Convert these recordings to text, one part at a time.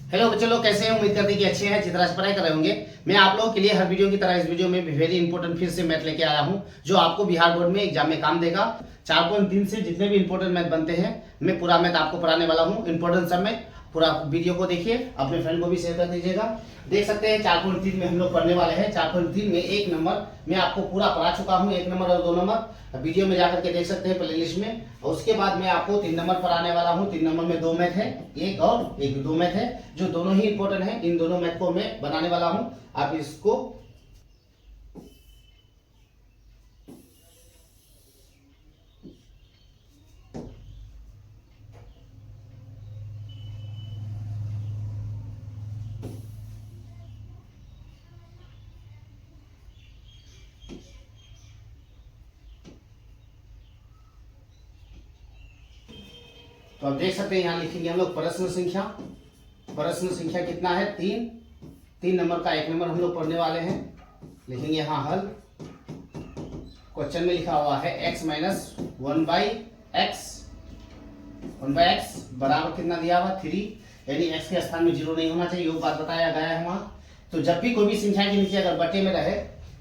Hello बच्चे लोग, कैसे हैं? उम्मीद करते हैं कि अच्छे हैं। जिस तरह से पढ़ाई कर रहे होंगे, मैं आप लोगों के लिए हर वीडियो की तरह इस वीडियो में भी वेरी इंपॉर्टेंट फिर से मैथ लेके आया हूं, जो आपको बिहार बोर्ड में एग्जाम में काम देगा। 4.3 से जितने भी इंपॉर्टेंट मैथ बनते हैं, मैं पूरा मैथ आपको पढ़ाने वाला हूं। इंपॉर्टेंट सब में पूरा वीडियो को देखिए, अपने फ्रेंड को भी शेयर कर दीजिएगा। देख सकते हैं 4.3 में हम लोग पढ़ने वाले हैं। 4.3 में एक नंबर मैं आपको पूरा पढ़ा चुका हूँ, 1 नंबर और 2 नंबर वीडियो में जाकर के देख सकते हैं प्ले लिस्ट में। और उसके बाद मैं आपको 3 नंबर पढ़ाने वाला हूँ। 3 नंबर में 2 मैथ है, एक और एक 2 मैथ है, जो दोनों ही इंपॉर्टेंट है। इन दोनों मैथ को मैं बनाने वाला हूँ। आप इसको तो आप देख सकते हैं, यहाँ लिखेंगे हम लोग प्रश्न संख्या। प्रश्न संख्या कितना है? 3। 3 नंबर का 1 नंबर हम लोग पढ़ने वाले हैं। लिखेंगे यहाँ हल। क्वेश्चन में लिखा हुआ है x माइनस 1/x बराबर कितना दिया हुआ? 3। यानी x के स्थान में 0 नहीं होना चाहिए, वो बात बताया गया है वहां। तो जब भी कोई भी संख्या के नीचे अगर बटे में रहे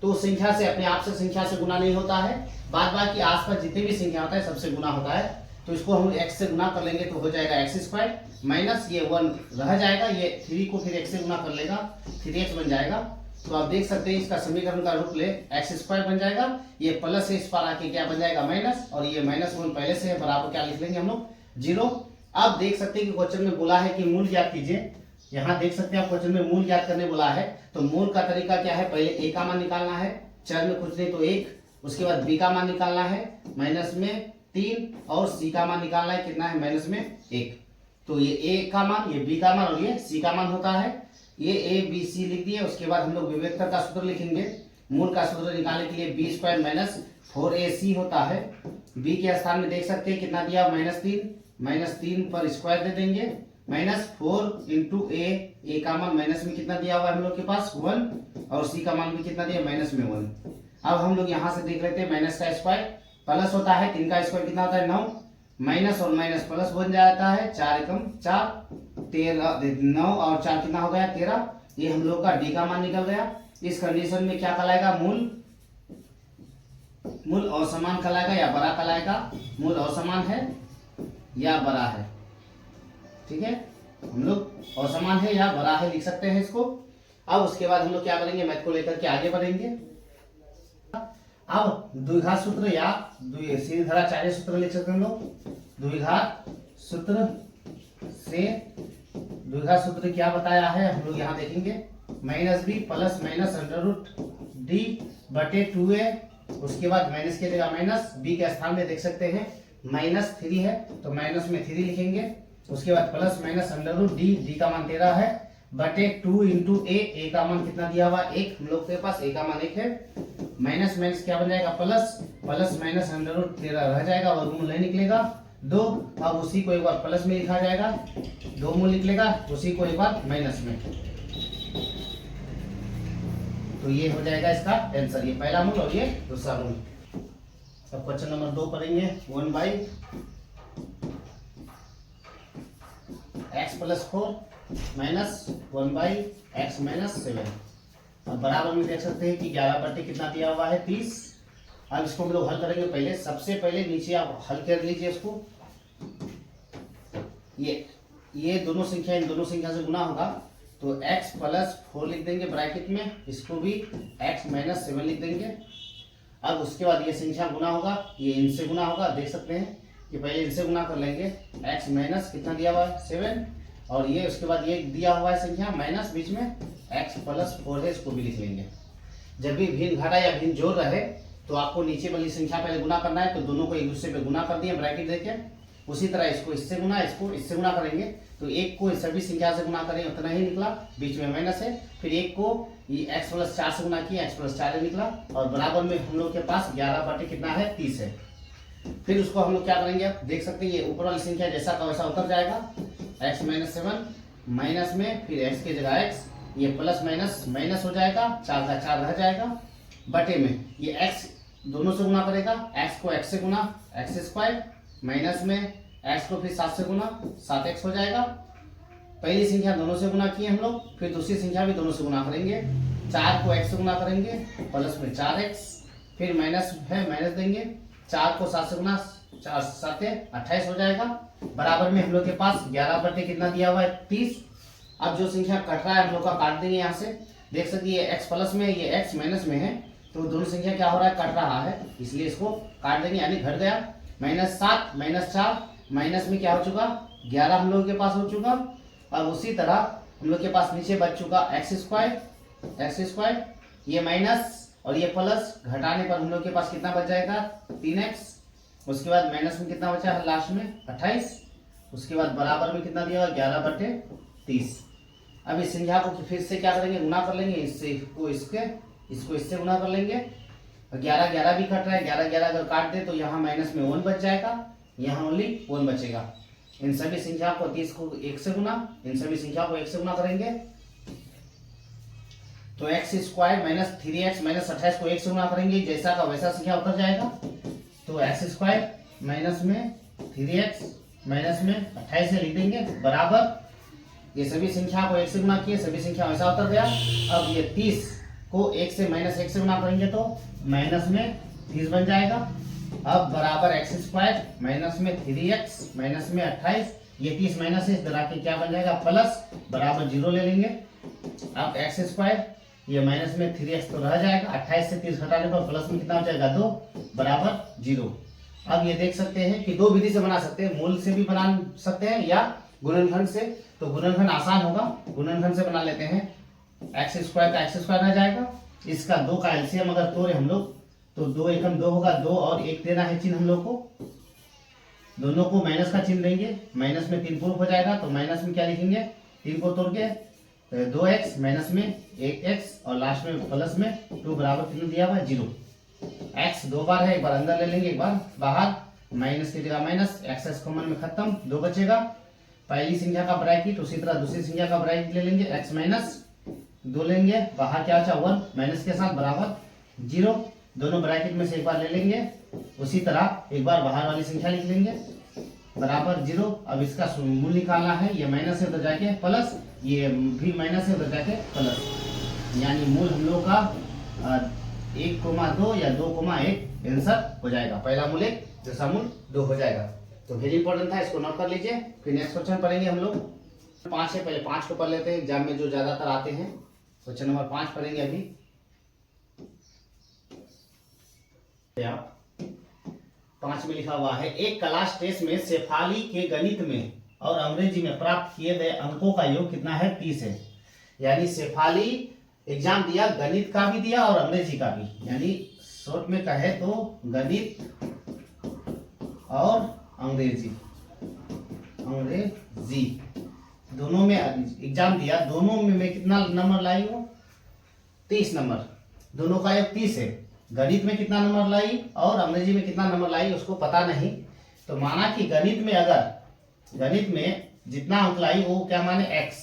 तो उस संख्या से अपने आप से संख्या से गुना नहीं होता है, बाद बाकी आसपास जितने भी संख्या होता है सबसे गुना होता है। तो इसको हम x से गुना कर लेंगे तो हो जाएगा x² माइनस ये 1 रह जाएगा, ये 3 को फिर x से गुना कर लेगा, 3x बन जाएगा। तो आप देख सकते हैं इसका समीकरण का रूप ले x² बन जाएगा, ये प्लस से इस पर आके क्या बन जाएगा? माइनस, और ये -1 पहले से है, बराबर क्या लिख लेंगे हम लोग? 0। अब देख सकते हैं कि क्वेश्चन में बोला है कि मूल ज्ञात कीजिए। यहाँ देख सकते हैं आप क्वेश्चन में मूल ज्ञात करने बोला है। तो मूल का तरीका क्या है? पहले a का मान निकालना है, चर में कुछ नहीं तो 1। उसके बाद b का मान निकालना है माइनस में 3, और c का मान निकालना है, कितना है? माइनस में 1। तो ये a का मान, ये b का मान और ये c का मान होता है। ये a b c लिख दिए। उसके बाद हम लोग विवेक्तर का सूत्र लिखेंगे। मूल का सूत्र निकालने के लिए b² माइनस 4ac होता है। b के स्थान में देख सकते हैं कितना दिया? -3 पर स्क्वायर दे देंगे, -4 इंटू a का मान माइनस में कितना दिया हुआ है हम लोग के पास? 1, और c का मान भी कितना दिया? माइनस में 1। अब हम लोग यहाँ से देख लेते हैं, माइनस का स्क्वायर प्लस होता है, 3 का स्क्वायर कितना होता है? 9, माइनस और माइनस प्लस बन जाता है, 4 एकम 4, 13, 9 और 4 कितना हो गया? 13। ये हम लोग का डी का मान निकल गया। इस कंडीशन में क्या कहलाएगा? मूल असमान कहलाएगा या बड़ा कहलाएगा? मूल असमान है या बड़ा है, ठीक है। हम लोग असमान है या बड़ा है लिख सकते हैं इसको। अब उसके बाद हम लोग क्या करेंगे? मैथ को लेकर के आगे बढ़ेंगे। अब द्विघात सूत्र या सीधी धारा चार्य सूत्र लिख सकते हैं हम लोग। द्विघात सूत्र से द्विघात सूत्र क्या बताया है हम लोग यहाँ देखेंगे। -b plus minus √d/2a। उसके बाद माइनस की जगह माइनस, b के स्थान में देख सकते हैं -3 है तो माइनस में 3 लिखेंगे। उसके बाद प्लस माइनस √d का मान 13 है बटे 2 इंटू a का मान कितना दिया हुआ? 1। हम लोग के पास a का मान 1 है। माइनस माइनस क्या बन जाएगा? प्लस, प्लस माइनस √13 रह जाएगा, वर्गमूल नहीं निकलेगा 2। अब उसी को एक बार प्लस में लिखा जाएगा, 2 मूल निकलेगा, उसी को एक बार माइनस में। तो ये हो जाएगा इसका आंसर, ये पहला मूल और ये दूसरा मूल। अब क्वेश्चन नंबर 2 पढ़ेंगे। 1/x + 4 minus 1/x - 7। अब बराबर में देख सकते हैं कि 11/, कितना दिया हुआ है? 30। अब इसको हम लोग हल करेंगे। पहले सबसे पहले नीचे आप हल कर लीजिए इसको। ये दोनों संख्या इन दोनों संख्या से गुना होगा तो x + 4 लिख देंगे ब्रैकेट में, इसको भी x - 7 लिख देंगे। अब उसके बाद ये संख्या गुना होगा, ये इनसे गुना होगा। देख सकते हैं कि पहले इनसे गुना कर लेंगे, x माइनस कितना दिया हुआ है? 7, और ये उसके बाद ये दिया हुआ है संख्या माइनस बीच में x + 4 है, इसको भी लिख लेंगे। जब भी भिन्न घटा या भिन्न जोड़ रहे तो आपको नीचे वाली संख्या पहले गुना करना है, तो दोनों को एक दूसरे पे गुना कर दिए ब्रैकेट देके। उसी तरह इसको इससे गुना, इसको इससे गुना करेंगे तो एक को सभी संख्या से गुना करें उतना ही निकला, बीच में माइनस है। फिर एक को ये x + 4 से गुना किया, x + 4 निकला, और बराबर में हम लोग के पास 11/, कितना है? 30 है। फिर उसको हम लोग क्या करेंगे? आप देख सकते हैं ये ऊपर वाली संख्या जैसा का वैसा उतर जाएगा, x - 7 माइनस में फिर x की जगह x, ये प्लस माइनस माइनस हो जाएगा, 4 का 4 रह जाएगा, बटे में ये x दोनों से गुना करेगा, x को x से गुना x² माइनस में x को फिर 7 से गुना 7x हो जाएगा, पहली संख्या दोनों से गुना किए हम लोग, फिर दूसरी संख्या भी दोनों से गुना करेंगे। 4 को x से गुना करेंगे, प्लस में 4x, फिर माइनस है माइनस देंगे, 4 को 7 से गुना, 4 7 28 हो जाएगा। बराबर में हम लोग के पास 11 बटे कितना दिया हुआ है 30। अब जो संख्या कट रहा है हम लोग का काट देंगे। यहाँ से देख सकते ये x प्लस में ये x माइनस में है, तो दोनों संख्या क्या हो रहा है कट रहा है, इसलिए इसको काट देंगे, यानी घट गया। -7 -4 माइनस में क्या हो चुका 11 हम लोग के पास हो चुका। अब उसी तरह हम लोग के पास नीचे बच चुका x², ये माइनस और ये प्लस, घटाने पर हम लोग के पास कितना बच जाएगा 3x। उसके बाद माइनस में कितना बचा है लास्ट में 28। उसके बाद बराबर में कितना दिया हुआ 11 बटे 30। अब इस संख्या को फिर से क्या करेंगे गुना कर लेंगे, इसको इससे गुना कर लेंगे। 11 11 भी कट रहा है, 11 11 अगर काट दे तो यहाँ माइनस में 1 बच जाएगा, यहाँ ओनली 1 बचेगा। इन सभी संख्या को 30 को 1 से गुना, इन सभी संख्या को 1 से गुना करेंगे तो x² माइनस 3x माइनस 28 को 1 से गुना करेंगे, जैसा का वैसा संख्या उतर जाएगा। तो x² माइनस में 3x माइनस में 28 से लिख देंगे, बराबर ये सभी संख्या को 1 से गुना किए, सभी संख्या वैसा उतर गया। अब ये 30 को 1 से माइनस 1 से गुना करेंगे तो माइनस में 30 बन जाएगा। अब बराबर x² माइनस में 3x माइनस में 28, ये 30 माइनस से इधर आके क्या बन जाएगा प्लस, बराबर 0 ले लेंगे। अब x² ये माइनस में 3x तो रह जाएगा, 28 से 30 घटाने पर प्लस में कितना हो जाएगा 2, बराबर 0। अब ये देख सकते हैं कि दो विधि से बना सकते हैं, मूल से भी बना सकते हैं या गुणनखंड से। तो गुणनखंड आसान होगा, गुणनखंड से बना लेते हैं। x² का x² रह जाएगा, इसका 2 का एलसीएम अगर तोड़े हम लोग तो 2 एकम 2 होगा, 2 और 1 देना है चिन्ह हम लोग को, दोनों को माइनस का चिन्ह देंगे, माइनस में 3 पूर्व हो जाएगा, तो माइनस में क्या लिखेंगे 3 को तोड़ के 2x माइनस में 1x और लास्ट में प्लस में 2 बराबर कितना दिया हुआ है 0। x 2 बार है, एक बार अंदर ले लेंगे एक बार बाहर, माइनस की जगह माइनस, x कॉमन में खत्म, 2 बचेगा। पहली संख्या का ब्रैकेट, उसी तरह दूसरी संख्या का ब्रैकेट ले लेंगे, x माइनस 2 लेंगे, बाहर क्या बचा 1 माइनस के साथ बराबर 0, दोनों ब्रैकेट में से एक बार ले लेंगे, उसी तरह एक बार बाहर वाली संख्या लिख लेंगे बराबर 0। अब इसका मूल निकालना है, ये माइनस से उधर जाके प्लस, ये भी माइनस से उधर जाके प्लस, यानी मूल हम लोग का 1,2 या 2,1 आंसर हो जाएगा। पहला मूल 1, दूसरा मूल 2 हो जाएगा। तो वेरी इंपॉर्टेंट था, इसको नोट कर लीजिए। फिर नेक्स्ट क्वेश्चन पढ़ेंगे हम लोग 5 है, पहले 5 को पढ़ लेते हैं, एग्जाम में जो ज्यादातर आते हैं। क्वेश्चन नंबर 5 पढ़ेंगे अभी। आप 5 में लिखा हुआ है, एक क्लास टेस्ट में शेफाली के गणित में और अंग्रेजी में प्राप्त किए गए अंकों का योग कितना है 30 है। यानी शेफाली एग्जाम दिया, गणित का भी दिया और अंग्रेजी का भी, यानी शॉर्ट में कहे तो गणित और अंग्रेजी दोनों में एग्जाम दिया। दोनों में मैं कितना नंबर लाई हूँ 30 नंबर, दोनों का योग 30 है। गणित में कितना नंबर लाई और अंग्रेजी में कितना नंबर लाई उसको पता नहीं, तो माना कि गणित में जितना अंक लाई वो क्या माने x,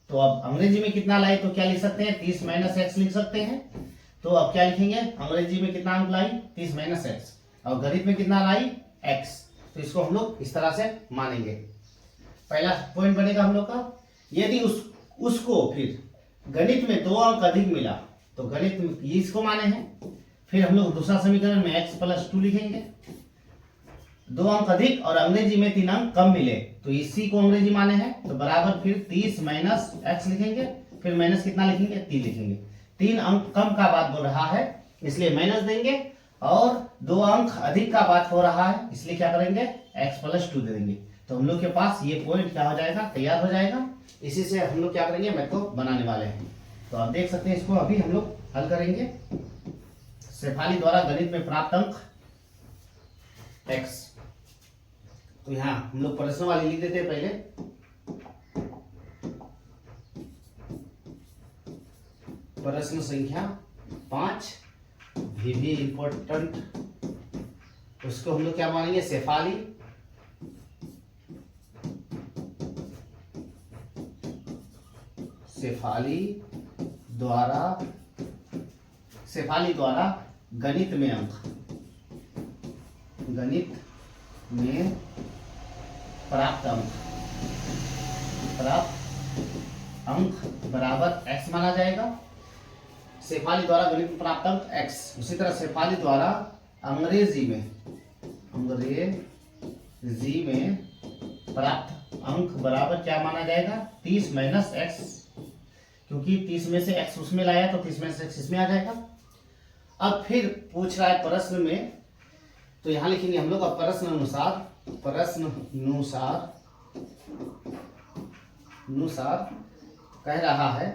तो अब अंग्रेजी में कितना लाई तो क्या लिख सकते हैं 30 माइनस x लिख सकते हैं। तो अब क्या लिखेंगे, अंग्रेजी में कितना अंक लाई 30 माइनस x और गणित में कितना लाई x, तो इसको हम लोग इस तरह से मानेंगे। पहला पॉइंट बनेगा हम लोग का, यदि उसको फिर गणित में 2 अंक अधिक मिला तो गणित में इसको माने हैं। फिर हम लोग दूसरा समीकरण में x + 2 लिखेंगे, 2 अंक अधिक और अंग्रेजी में 3 अंक कम मिले तो इसी को अंग्रेजी माने हैं, तो बराबर फिर 30 माइनस x लिखेंगे, फिर माइनस कितना लिखेंगे 3 लिखेंगे। 3 अंक कम का बात बोल रहा है इसलिए माइनस देंगे, और 2 अंक अधिक का बात हो रहा है इसलिए क्या करेंगे x + 2 दे देंगे। तो हम लोग के पास ये पॉइंट क्या हो जाएगा, तैयार हो जाएगा। इसी से हम लोग क्या करेंगे, मैथ को बनाने वाले हैं। तो आप देख सकते हैं, इसको अभी हम लोग हल करेंगे। शेफाली द्वारा गणित में प्राप्त अंक x, तो यहाँ हम लोग प्रश्न वाली लिख देते हैं पहले। प्रश्न संख्या 5 भी इंपॉर्टेंट, उसको हम लोग क्या मानेंगे शेफाली द्वारा गणित में प्राप्त अंक प्राप्त अंक बराबर x माना जाएगा। शेफाली द्वारा गणित में प्राप्त अंक x। उसी तरह शेफाली द्वारा अंग्रेजी में प्राप्त अंक बराबर क्या माना जाएगा? 30 माइनस x, क्योंकि 30 में से x उसमें लाया तो 30 में से x इसमें आ जाएगा। अब फिर पूछ रहा है प्रश्न में, तो यहां लिखेंगे हम लोग अब प्रश्न अनुसार कह रहा है,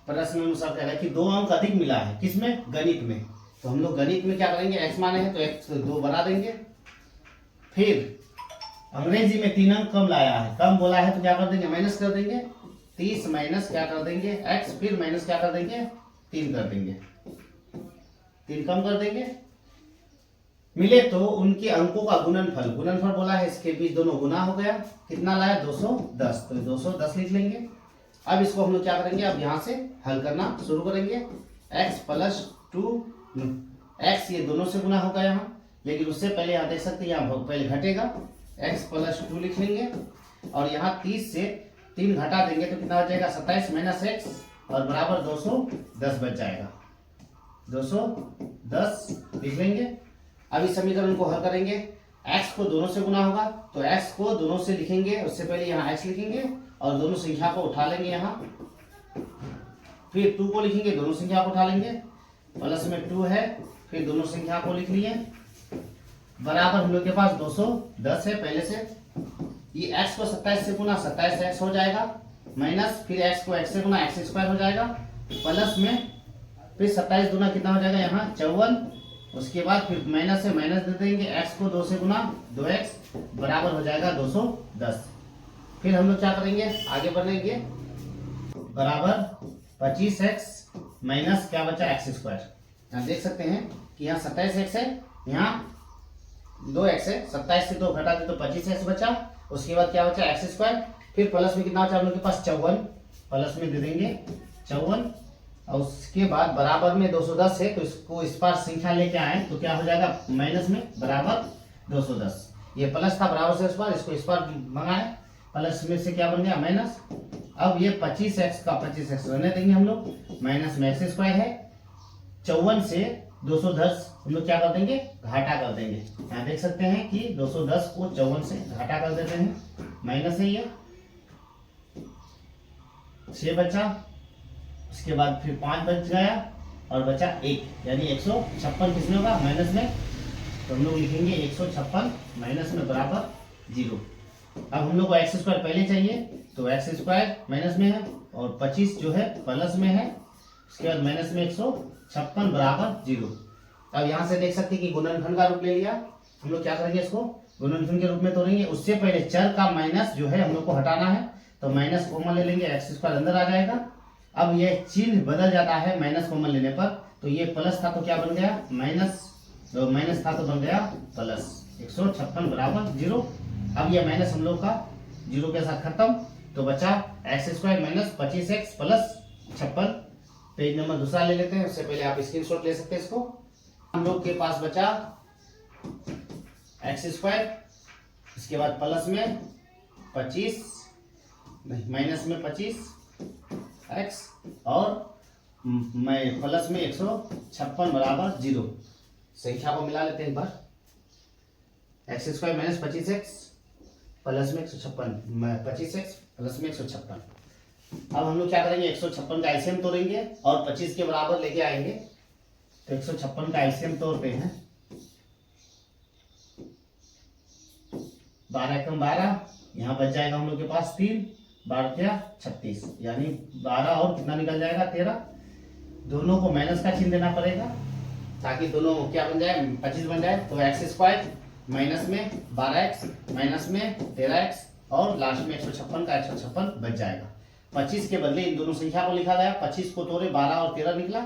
प्रश्न अनुसार कह रहा है कि 2 अंक अधिक मिला है। किसमें? गणित में। तो हम लोग गणित में क्या करेंगे? x माने हैं तो x 2 बढ़ा देंगे। फिर अंग्रेजी में 3 अंक कम लाया है, कम बोला है तो क्या कर देंगे? माइनस कर देंगे। 30 माइनस क्या कर देंगे? x, फिर माइनस क्या कर देंगे? 3 कर देंगे, 3 कम कर देंगे। मिले तो उनके अंकों का गुणनफल बोला है, इसके बीच दोनों गुना हो गया। कितना लाया? 210, तो 210 लिख लेंगे। अब इसको हम लोग क्या करेंगे? अब यहां से हल करना शुरू करेंगे। x प्लस 2 x, ये दोनों से गुना होगा यहाँ, लेकिन उससे पहले यहाँ देख सकते हैं यहाँ पहले घटेगा। x प्लस 2 लिख लेंगे और यहाँ 30 से 3 घटा देंगे तो कितना हो जाएगा? 27 माइनस x और बराबर 210 बच जाएगा। 210 लिख लेंगे। अब इस समीकरण को हल करेंगे। x को दोनों से गुना होगा तो x को दोनों से लिखेंगे, उससे पहले यहाँ x लिखेंगे और दोनों संख्या को उठा लेंगे यहाँ। फिर 2 को लिखेंगे, दोनों संख्या को उठा लेंगे। प्लस में 2 है, फिर दोनों संख्या को लिख लिए। बराबर हम लोग के पास 210 है पहले से। ये x को 27 से गुना 27x हो जाएगा, माइनस फिर x को x से गुना x स्क्वायर हो जाएगा, प्लस में फिर 27 गुना कितना हो जाएगा यहाँ? 54। उसके बाद फिर माइनस से माइनस दे देंगे, x को 2 से गुना 2x बराबर हो जाएगा 210। फिर हम लोग क्या करेंगे? आगे बढ़ेंगे। बराबर 25x माइनस क्या बचा? x square. यहाँ देख सकते हैं कि यहाँ 27x है, यहाँ 2x है। 27 से 2 घटा दे तो 25x बचा। उसके बाद क्या बचा? x square. फिर प्लस में कितना बचा हम लोग के पास? 54, प्लस में दे देंगे 54। और उसके बाद बराबर में 210 है तो इसको इस पार संख्या लेके आए तो क्या हो जाएगा? माइनस में बराबर 210। ये प्लस था बराबर से इस पार मंगाए, प्लस में से क्या बन गया? माइनस। अब ये 25x का 25x रहने देंगे हम लोग, माइनस में x स्क्वायर है। 54 से 210 हम लोग क्या कर देंगे? घाटा कर देंगे। यहाँ देख सकते हैं कि 210 को 54 से घाटा कर देते हैं, माइनस है ये 6 बचा। उसके बाद फिर 5 बच गया और बचा 1, यानी 156 किसमें होगा? माइनस में। तो हम लोग लिखेंगे 156 माइनस में बराबर 0। अब हम लोग को x स्क्वायर पहले चाहिए तो x स्क्वायर माइनस में है और 25 जो है प्लस में है। उसके बाद माइनस में 156 बराबर 0। अब यहाँ से देख सकते हैं कि गुणनफल का रूप ले लिया। हम लोग क्या करेंगे? इसको गुणनफल के रूप में तोड़ेंगे। उससे पहले चर का माइनस जो है हम लोग को हटाना है, तो माइनस कॉमन ले लेंगे, x स्क्वायर अंदर आ जाएगा। अब ये चिन्ह बदल जाता है माइनस कॉमन लेने पर, तो ये प्लस था तो क्या बन गया? माइनस, तो माइनस था तो बन गया प्लस। 156 बराबर 0। अब ये माइनस हम लोग का 0 के साथ खत्म, तो बचा x square minus 25x plus 56। Page number दूसरा ले लेते हैं, उससे पहले आप स्क्रीनशॉट ले सकते हैं इसको। हम लोग के पास बचा x स्क्वायर, इसके बाद प्लस में 25 नहीं माइनस में 25x और प्लस में 156 बराबर 0। संख्या को मिला लेते हैं एक बार। x square minus 25x plus में 156, 25x प्लस में 156। अब हम लोग क्या करेंगे? 156 का एलसीएम तोड़ेंगे और 25 के बराबर लेके आएंगे। तो 156 का एलसीएम तोड़ते हैं। 12 कम 12, यहाँ बच जाएगा हम लोग के पास 3, 12 क्या 36, यानी 12 और कितना निकल जाएगा? 13। दोनों को माइनस का चिन्ह देना पड़ेगा ताकि दोनों क्या बन जाए? 25 बन जाए। तो x स्क्वायर माइनस में 12x माइनस में 13x और लास्ट में 156 का 156 बच जाएगा। 25 के बदले इन दोनों संख्या को लिखा गया। 25 को तोड़े 12 और 13 निकला,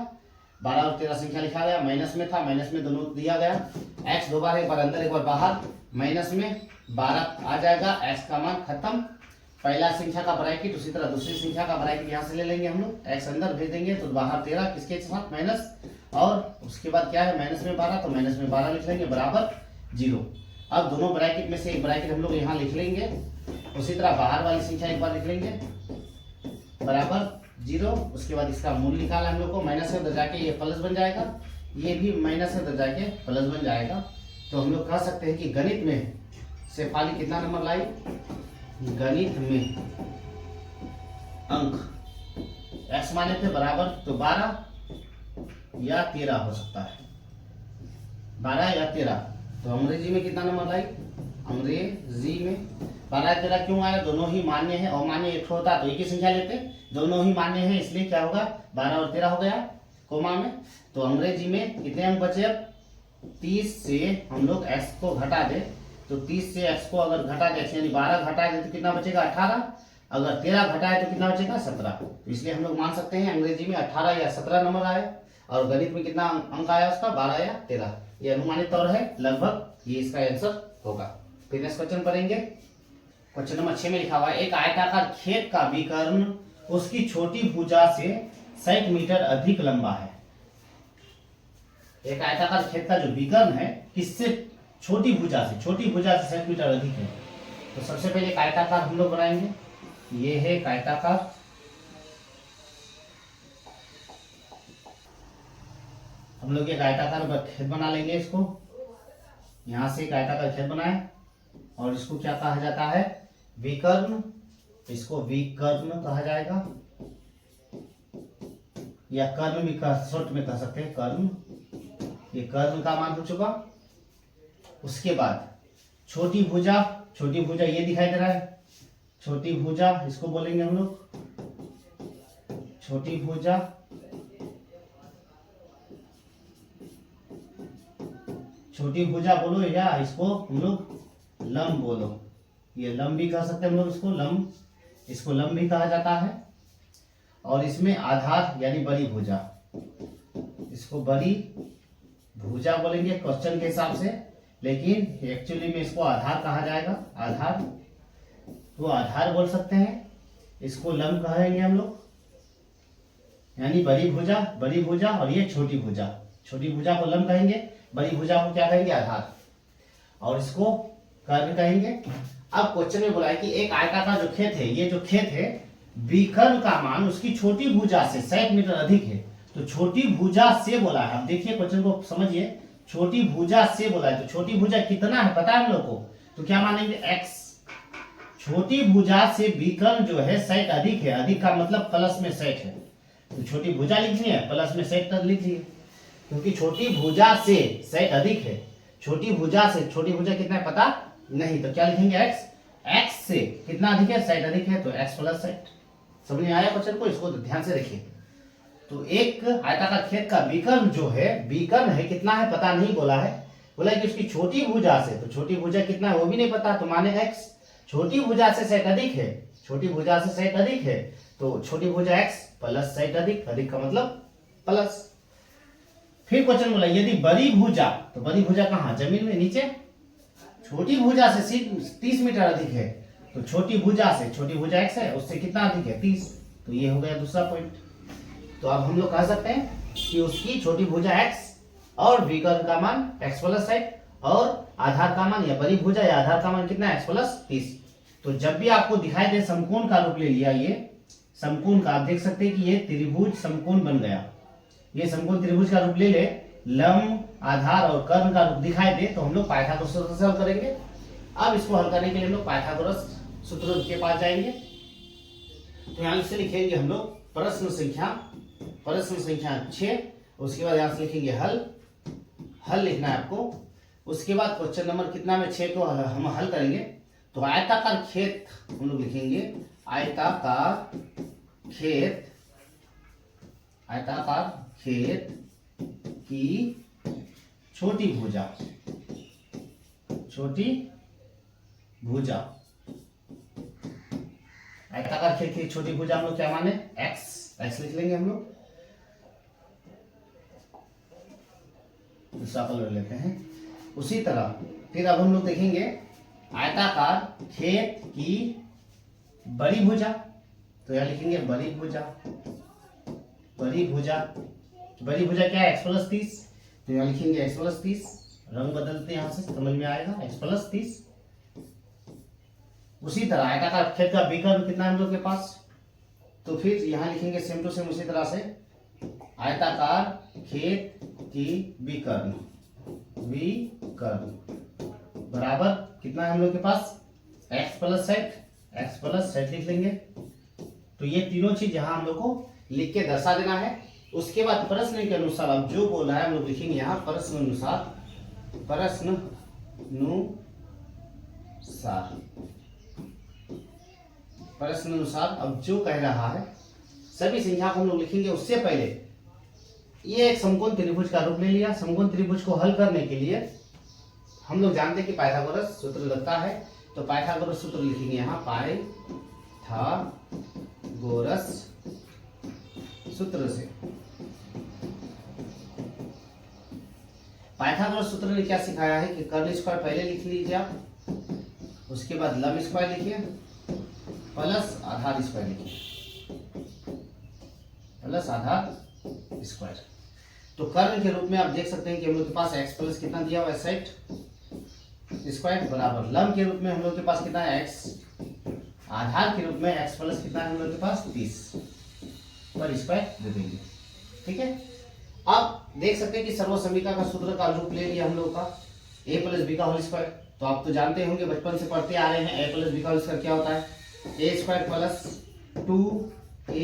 12 और 13 संख्या लिखा गया। माइनस में था, माइनस में दोनों दिया गया। x दो बार, एक बार अंदर एक बार बाहर, माइनस में 12 आ जाएगा। x का मान खत्म। पहला संख्या का ब्रैकेट, उसी तरह दूसरी संख्या का ब्रैकेट यहाँ से ले लेंगे हम लोग। x अंदर भेज देंगे तो बाहर 13 किसके साथ? माइनस, और उसके बाद क्या है? माइनस में 12, तो माइनस में 12 लिख लेंगे बराबर 0। अब दोनों ब्रैकेट में से एक ब्रैकेट हम लोग यहाँ लिख लेंगे उसी तरह बाहर वाली संख्या एक बार लिख लेंगे बराबर 0। उसके बाद इसका मूल निकाला हम लोग को, माइनस है उधर जाके ये प्लस बन जाएगा, ये भी माइनस है उधर जाके प्लस बन जाएगा। तो हम लोग कह सकते हैं कि गणित में शेफाली कितना नंबर लाई, गणित में अंक x माने थे बराबर, तो 12 या 13 हो सकता है, 12 या 13। तो अंग्रेजी में कितना नंबर लाई, अंग्रेजी में 12 या 13 क्यों आया, दोनों ही मान्य है, अमान्य एक होता तो एक ही संख्या लेते, दोनों ही मान्य है इसलिए क्या होगा 12 और 13 हो गया कोमा में। तो अंग्रेजी में कितने अंक बचे, अब 30 से हम लोग x को घटा दे, तो 30 से x को अगर घटा दे यानी 12 घटा दे तो कितना बचेगा 18, अगर 13 घटाए तो कितना बचेगा 17। तो इसलिए हम लोग मान सकते हैं अंग्रेजी में 18 या 17 नंबर आए, और गणित में कितना अंक आया उसका 12 या 13, ये अनुमानित तौर है, लगभग ये इसका आंसर होगा। फिर नेक्स्ट क्वेश्चन पढ़ेंगे। क्वेश्चन नंबर 6 में लिखा हुआ है एक आयताकार खेत का विकर्ण उसकी छोटी भुजा से 60 मीटर अधिक लंबा है। एक आयताकार खेत का जो विकर्ण है किससे, छोटी भुजा से 60 मीटर अधिक है। तो सबसे पहले एक आयताकार हम लोग बनाएंगे, ये है एक आयताकार, हम लोग एक आयताकार खेत बना लेंगे, इसको यहां से एक आयताकार खेत बनाए और इसको क्या कहा जाता है विकर्ण, इसको विकर्ण कहा जाएगा या कर्ण भी शॉर्ट में कह सकते हैं कर्ण, ये कर्ण का मान हो चुका। उसके बाद छोटी भुजा ये दिखाई दे रहा है, छोटी भुजा इसको बोलेंगे हम लोग छोटी भुजा, छोटी भुजा बोलो या इसको हम लोग लंब बोलो, ये लंब भी कह सकते हैं हम लोग, इसको लंब, इसको लंब भी कहा जाता है। और इसमें आधार यानी बड़ी भुजा, इसको बड़ी भुजा बोलेंगे क्वेश्चन के हिसाब से, लेकिन एक्चुअली में इसको आधार कहा जाएगा, आधार, तो आधार बोल सकते हैं, इसको लंब कहेंगे हम लोग, यानी बड़ी भुजा और ये छोटी भुजा को लंब कहेंगे, बड़ी भुजा को क्या कहेंगे आधार, और इसको कर्ण कहेंगे। अब क्वेश्चन में बोला है कि एक आयताकार जो खेत है, ये जो खेत है विकर्ण का मान उसकी छोटी भुजा से 60 मीटर अधिक है। तो छोटी भुजा से बोला है, अब देखिए क्वेश्चन को समझिए, छोटी भुजा से बोला है, तो छोटी भुजा कितना है पता है हम लोग को, तो क्या मानेंगे x, छोटी भुजा से विकर्ण जो है 60 अधिक है, अधिक का मतलब प्लस में 60 है, तो छोटी भुजा लिखनी है प्लस में 60 तक लिखिए, क्योंकि छोटी भुजा से 60 अधिक है, छोटी भुजा कितना है पता नहीं, तो क्या लिखेंगे x से कितना अधिक है 60 अधिक है, तो x प्लस 60। समझ में आया क्वेश्चन को, इसको ध्यान से देखिए। तो एक आयताकार खेत का विकर्ण जो है, विकर्ण है कितना है पता नहीं बोला है, बोला कि उसकी छोटी भुजा से, तो छोटी भुजा कितना है वो भी नहीं पता, तो माने x, छोटी भुजा से 60 अधिक है, छोटी भुजा से 60 अधिक है, तो छोटी भुजा x प्लस 60 अधिक, अधिक का मतलब प्लस। फिर क्वेश्चन बोला यदि बड़ी भुजा, तो बड़ी भुजा कहाँ जमीन में नीचे, छोटी भुजा से 30 मीटर अधिक है, तो छोटी भुजा x है उससे कितना अधिक है 30, तो ये हो गया दूसरा पॉइंट। तो अब हम लोग कह सकते हैं कि उसकी छोटी भुजा x और विकर्ण का मान x प्लस 60 और आधार का मान या बड़ी भुजा या आधार का मान कितना है x प्लस 30। तो जब भी आपको दिखाई दे समकोण का रूप ले लिया, ये समकोण का, आप देख सकते हैं कि ये त्रिभुज समकोण बन गया, ये समकोण त्रिभुज का रूप ले ले, लंब आधार और कर्ण का रूप दिखाई दे, तो हम लोग पाइथागोरस सूत्र से हल करेंगे। अब इसको हल करने के लिए हम लोग पाइथागोरस सूत्र के पास जाएंगे। तो यहां से लिखेंगे हम लोग प्रश्न संख्या 6, उसके बाद यहां से लिखेंगे हल लिखना है आपको। उसके बाद क्वेश्चन नंबर कितना में 6 को हम हल करेंगे। तो आयताकार खेत हम लोग लिखेंगे, आयताकार खेत की छोटी भुजा, आयताकार खेत की छोटी भुजा हम लोग क्या माने x लिख लेंगे हम लोग, दूसरा कलर लेते हैं। उसी तरह फिर अब हम लोग देखेंगे आयताकार खेत की बड़ी भुजा, तो यहां लिखेंगे बड़ी भुजा क्या है x प्लस 30, तो यहां लिखेंगे x प्लस 30, रंग बदलते हैं यहां से समझ में आएगा x प्लस 30। उसी तरह आयताकार खेत का विकर्ण कितना है हम लोग के पास, तो फिर यहाँ लिखेंगे सेम टू सेम उसी तरह से आयताकार खेत की विकर्ण बराबर कितना है हम लोग के पास x प्लस सेट लिख लेंगे। तो ये तीनों चीज यहाँ हम लोग को लिख के दर्शा देना है। उसके बाद प्रश्न के अनुसार अब जो बोला है हम लोग लिखेंगे यहाँ प्रश्न अनुसार अब जो कह रहा है सभी संख्या को हम लोग लिखेंगे। उससे पहले ये एक समकोण त्रिभुज का रूप ले लिया। समकोण त्रिभुज को हल करने के लिए हम लोग जानते हैं कि पाइथागोरस सूत्र लगता है, तो पाइथागोरस सूत्र लिखेंगे यहाँ पाइथागोरस सूत्र से। पाइथागोरस सूत्र ने क्या सिखाया है कि कर्ल स्क्वायर पहले लिख लीजिए आप, उसके बाद लंब स्क्वायर लिखिए प्लस आधार स्क्वायर लिखिए प्लस आधार स्क्वायर। तो कर्ल के रूप में आप देख सकते हैं कि हम लोग के पास x प्लस कितना दिया हुआ है सेट स्क्वायर बराबर लंब के रूप में हम लोग के पास कितना है x, आधार के रूप में x प्लस कितना है हम लोग के पास 30 पर स्क्वायर दे देंगे। ठीक है, अब देख सकते हैं कि सर्वसमीका का सूत्र का रूप ले लिया हम लोग का a प्लस बी का होल स्क्वायर। तो आप तो जानते होंगे बचपन से पढ़ते आ रहे हैं a प्लस बी का होल स्क्वायर क्या होता है a स्क्वायर प्लस 2ab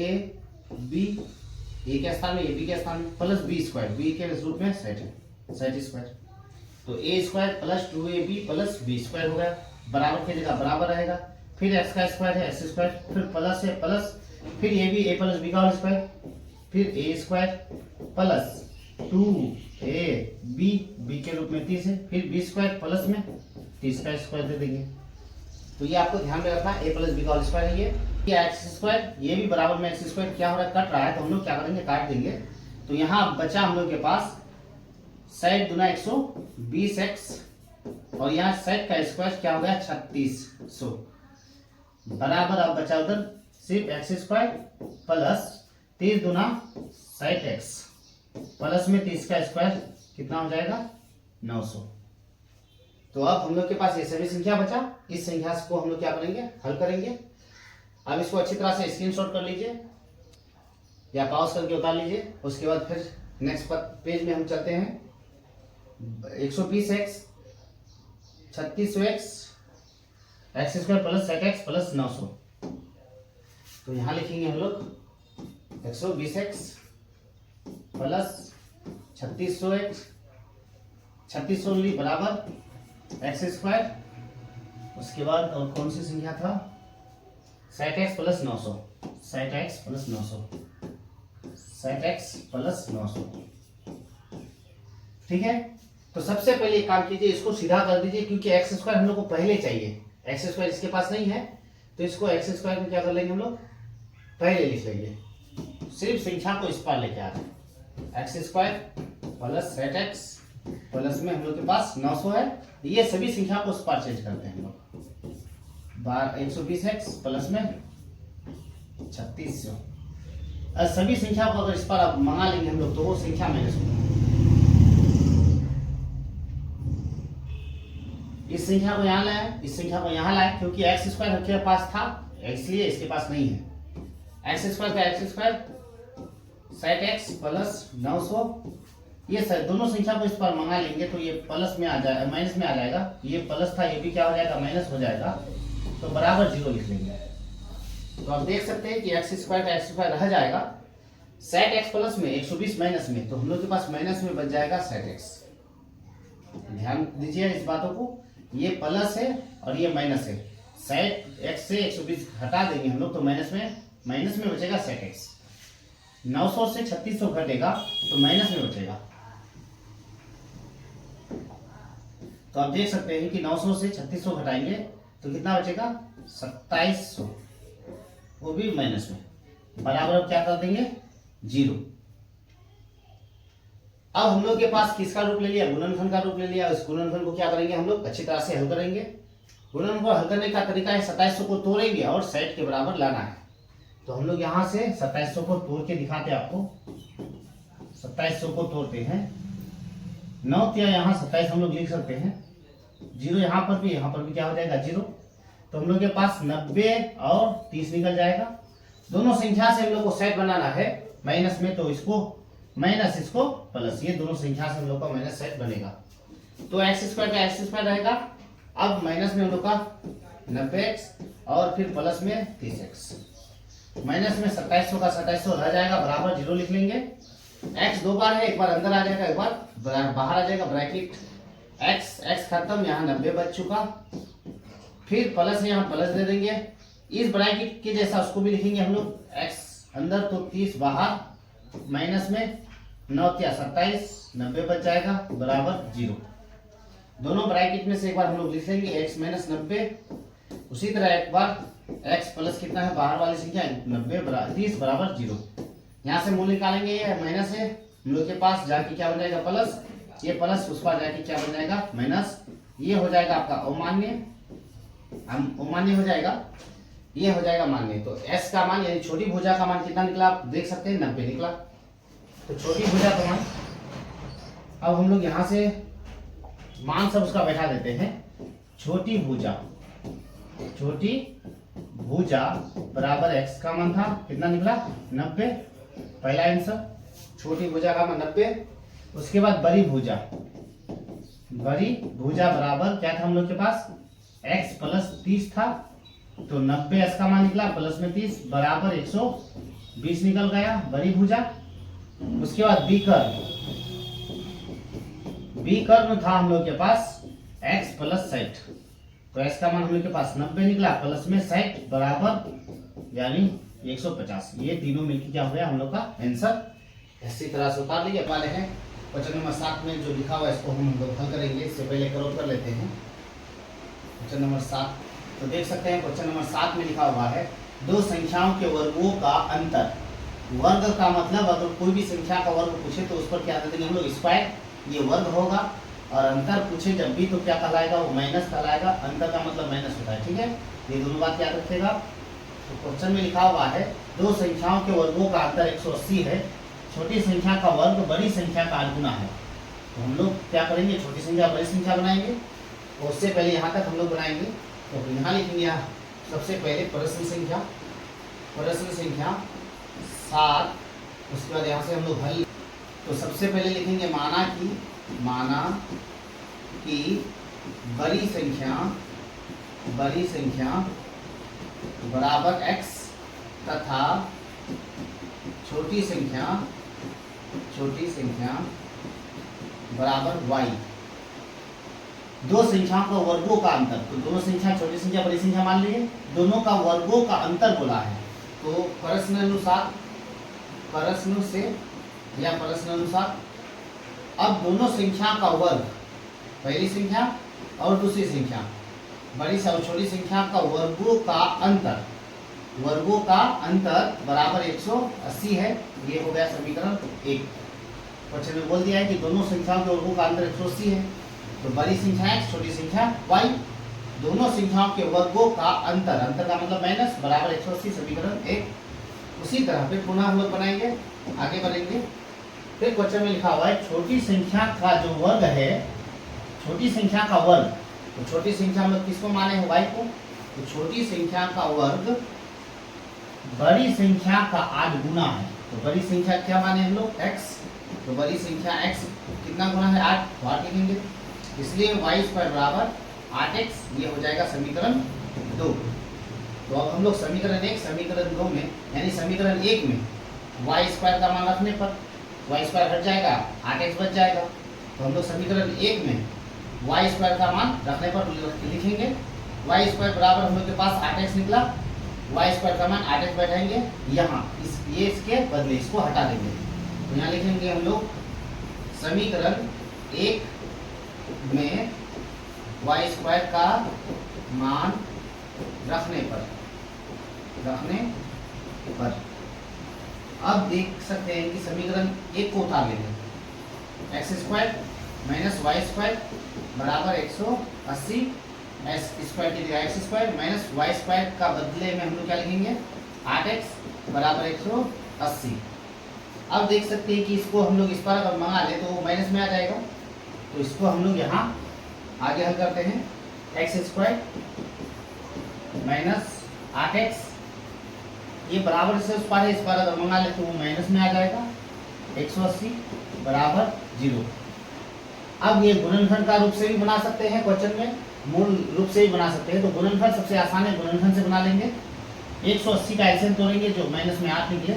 ए के स्थान में ए बी के स्थान में प्लस बी स्क्वायर बी के रूप में सेट स्क्वायर। तो A square plus 2ab plus B square हो गया, बराबर की जगह बराबर रहेगा। फिर एक्स का स्क्वायर है एक्स स्क्वायर, फिर प्लस है प्लस, फिर A B A plus B का होल स्क्वायर, फिर A square plus 2ab B के रूप में 30 है, फिर बी स्क्वायर प्लस में 30 का स्क्वायर दे देंगे। तो ये आपको ध्यान में रखना है a प्लस बी का होल स्क्वायर है ये एक्स स्क्वायर, ये भी बराबर में एक्स स्क्वायर क्या हो रहा है कट रहा है, तो हम लोग क्या करेंगे काट देंगे। तो यहाँ बचा हम लोग के पास सेट दुना 120x और यहाँ सेट का स्क्वायर क्या हो गया 3600 बराबर अब बचा उधर सिर्फ एक्स स्क्वायर प्लस 30 दुना सेट एक्स प्लस में 30 का स्क्वायर कितना हो जाएगा 900। तो अब हम लोग के पास ये सभी संख्या बचा, इस संख्या को हम लोग क्या करेंगे हल करेंगे। अब इसको अच्छी तरह से स्क्रीनशॉट कर लीजिए या पॉज करके उतार लीजिए। उसके बाद फिर नेक्स्ट पेज में हम चलते हैं। 120x 3600x x square plus set x plus 900। तो यहाँ लिखेंगे हम लोग 120x प्लस 3600x 3600 बराबर एक्स स्क्वायर, उसके बाद और कौन सी संख्या था set x plus 900 set x plus 900 set x plus 900। ठीक है, तो सबसे पहले एक काम कीजिए इसको सीधा कर दीजिए क्योंकि एक्स स्क्वायर हम लोग को पहले चाहिए, एक्स स्क्वायर इसके पास नहीं है तो इसको एक्स स्क्वायर में क्या कर लेंगे हम लोग पहले लिख लेंगे। सिर्फ संख्या को इस पार लेके आ रहे हैं x square plus set x plus में हम लोग के पास 900 है, ये सभी संख्या को उस पार चेंज करते हैं हम लोग 120x प्लस में 3600। सभी संख्या को अगर इस पर आप मंगा लेंगे हम लोग तो वो संख्या माइनस होगी। इस संख्या को यहाँ लाए, इस संख्या को यहाँ लाए क्योंकि एक्स स्क्वायर हमारे पास था इसलिए इसके पास नहीं है। एक्स स्क्वायर का x square set x plus 900, ये दोनों संख्या को इस पर मंगा लेंगे तो ये प्लस में आ जाएगा माइनस में आ जाएगा, ये प्लस था ये भी क्या हो जाएगा माइनस हो जाएगा, तो बराबर 0 लिख लेंगे। तो आप देख सकते हैं कि एक्स स्क्वायर का एक्स स्क्वायर रह जाएगा सेट एक्स प्लस में 120 माइनस में, तो हम लोग के पास माइनस में बच जाएगा सेट एक्स। ध्यान दीजिए इस बातों को, ये प्लस है और ये माइनस है, सेट एक्स से 120 हटा देंगे हम लोग तो माइनस में बचेगा सेट एक्स। 900 से 3600 घटेगा तो माइनस में बचेगा। तो आप देख सकते हैं कि 900 से 3600 घटाएंगे तो कितना बचेगा 2700, वो भी माइनस में, बराबर अब क्या कर देंगे 0। अब हम लोग के पास किसका रूप ले लिया गुणनफल का रूप ले लिया, इस गुणनफल को क्या करेंगे हम लोग अच्छी तरह से हल करेंगे। गुणनफल को हल करने का तरीका है 2700 को तोड़ेंगे और सेट के बराबर लाना है। तो हम लोग यहाँ से 2700 को तोड़ के दिखाते हैं आपको, 2700 को तोड़ते हैं 9 या यहाँ 27 हम लोग लिख सकते हैं, 0 यहाँ पर भी क्या हो जाएगा 0। तो हम लोग के पास 90 और 30 निकल जाएगा। दोनों संख्या से हम लोग को सेट बनाना है माइनस में, तो इसको माइनस, इसको प्लस, ये दोनों संख्या से हम लोग का माइनस सेट बनेगा। तो एक्स स्क्वायर का एक्स स्क्वायर रहेगा। अब माइनस में हम लोग का 90x और फिर प्लस में 30x। माइनस में 2700 का 2700 रह जाएगा, बराबर 0 लिख लेंगे। x दो बार है, एक बार अंदर आ जाएगा, एक बार बाहर आ जाएगा, ब्रैकेट x खत्म, यहाँ 90 बच चुका। फिर प्लस है, यहाँ प्लस दे देंगे, इस ब्रैकेट के जैसा उसको भी लिखेंगे हम लोग, x अंदर तो 30 बाहर, माइनस में 9 क्या 27, 90 बच जाएगा, बराबर 0। दोनों ब्रैकेट में से एक बार हम लोग लिख लेंगे x माइनस 90। उसी तरह एक बार x प्लस कितना है, बाहर वाली संख्या 90 30 बराबर 0। यहाँ से मूल निकालेंगे, ये माइनस है, हम लोग के पास जाके क्या बन जाएगा प्लस, ये प्लस उस पर जाके क्या बन जाएगा माइनस, ये हो जाएगा आपका अमान्य, अमान्य हो जाएगा, ये हो जाएगा मान्य। तो s का मान यानी छोटी भुजा का मान कितना निकला आप देख सकते हैं, 90 निकला। तो छोटी भुजा का मान, अब हम लोग यहाँ से मान सब उसका बैठा देते हैं। छोटी भुजा बराबर x का मान था कितना निकला 90, पहला आंसर। छोटी भुजा का मान 90। उसके बाद बड़ी भुजा बराबर क्या था हम लोग के पास, x प्लस 30 था, तो 90 x का मान निकला, प्लस में 30 बराबर 120 निकल गया, बड़ी भुजा। उसके बाद बी कर्व था हम लोग के पास x प्लस 60, तो x का मान हम लोग के पास 90 निकला, प्लस में 60 बराबर यानी 150। ये तीनों मिलकर क्या हो गया हम लोग का आंसर। इसी तरह से उतार लीजिए। वाले हैं क्वेश्चन नंबर 7 में जो लिखा हुआ है इसको हम लोग हल करेंगे। इससे पहले क्रॉप कर लेते हैं क्वेश्चन नंबर 7। तो देख सकते हैं क्वेश्चन नंबर 7 में लिखा हुआ है, दो संख्याओं के वर्गों का अंतर। वर्ग का मतलब अगर कोई भी संख्या का वर्ग पूछे तो उस पर क्या देंगे हम लोग, स्क्वायर, ये वर्ग होगा। और अंतर पूछे जब भी तो क्या कहलाएगा, वो माइनस कहलाएगा। अंतर का मतलब माइनस होता है, ठीक है, ये दोनों बात याद रखिएगा। तो क्वेश्चन में लिखा हुआ है, दो संख्याओं के वर्गों का अंतर 180 है। छोटी संख्या का वर्ग बड़ी संख्या का 8 गुना है। तो हम लोग क्या करेंगे, छोटी संख्या बड़ी संख्या बनाएंगे। और उससे पहले यहाँ तक हम लोग बनाएंगे, तो यहाँ लिखेंगे सबसे पहले प्रश्न संख्या 7। उसके बाद यहाँ से हम लोग हल, तो सबसे पहले लिखेंगे माना कि बड़ी संख्या बराबर x तथा छोटी संख्या बराबर y। दो संख्याओं का वर्गों का अंतर, तो दोनों संख्या छोटी संख्या बड़ी संख्या मान लीजिए, दोनों का वर्गों का अंतर बोला है। तो प्रश्न अनुसार अब दोनों संख्या का वर्ग, पहली संख्या और दूसरी संख्या, बड़ी और छोटी संख्या का वर्गों का अंतर बराबर 180 है। ये हो गया समीकरण 1। क्वेश्चन में बोल दिया है कि दोनों संख्याओं के वर्गों का अंतर 180 है। तो बड़ी संख्या x, छोटी संख्या y, दोनों संख्याओं के वर्गों का अंतर का मतलब माइनस, बराबर 180, समीकरण 1। उसी तरह फिर पुनः हम लोग बनाएंगे, आगे बढ़ेंगे। फिर क्वेश्चन में लिखा हुआ है, छोटी संख्या का जो वर्ग है, छोटी संख्या का वर्ग, तो छोटी संख्या में किसको माने हैं, y को। तो छोटी संख्या का वर्ग बड़ी संख्या का 8 गुना है। तो बड़ी संख्या क्या माने हम लोग, x। तो बड़ी संख्या x कितना गुना है, 8, तो 8 लिखेंगे। इसलिए y² बराबर 8x, ये हो जाएगा समीकरण 2। तो अब हम लोग समीकरण 1 समीकरण 2 में, यानी समीकरण 1 में y² का मान रखने पर y² हट जाएगा, 8x बच जाएगा। तो हम लोग समीकरण 1 में y² का मान रखने पर लिखेंगे, y² बराबर हम लोग के पास 8x निकला, y² का मान 8x बैठाएंगे यहाँ, ये इसके बदले इसको हटा देंगे। तो यहाँ लिखेंगे हम लोग समीकरण 1 में y² का मान रखने पर अब देख सकते हैं कि समीकरण 1 को उतार लेंगे, x² माइनस y² बराबर 180, x² की जगह x² माइनस y² का बदले में हम लोग क्या लिखेंगे, 8x बराबर 180। अब देख सकते हैं कि इसको हम लोग इस पर अगर मंगा ले तो माइनस में आ जाएगा। तो इसको हम लोग यहाँ आगे हल करते हैं, x² माइनस 8x, ये बराबर से उस पार है, इस पार अगर मंगा ले तो वो माइनस में आ जाएगा, 180 बराबर 0। अब ये गुणनफल का रूप से भी बना सकते हैं, क्वेश्चन में मूल रूप से भी बना सकते हैं। तो गुणनफल सबसे आसान है, गुणनफल से बना लेंगे। 180 का एलसीएम तोड़ेंगे जो माइनस में 8 निकले,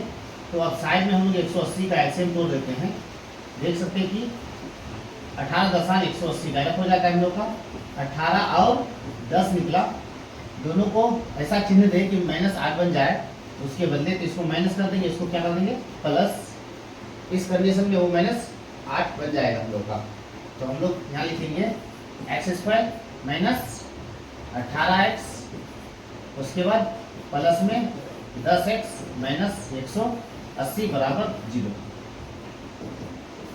तो अब साइड में हम लोग 180 का एलसीएम तोड़ देते हैं। देख सकते हैं कि 18 दशा 180 डायरेक्ट हो जाता है हम लोग का, 18 और 10 निकला। दोनों को ऐसा चिन्ह दे कि माइनस 8 बन जाए, उसके बदले तो इसको माइनस कर देंगे, इसको क्या कर देंगे प्लस। इस कंडीशन में वो माइनस 8 बन जाएगा हम लोग का। तो हम लोग यहाँ लिखेंगे x² माइनस 18x, उसके बाद प्लस में 10x माइनस 180 बराबर 0।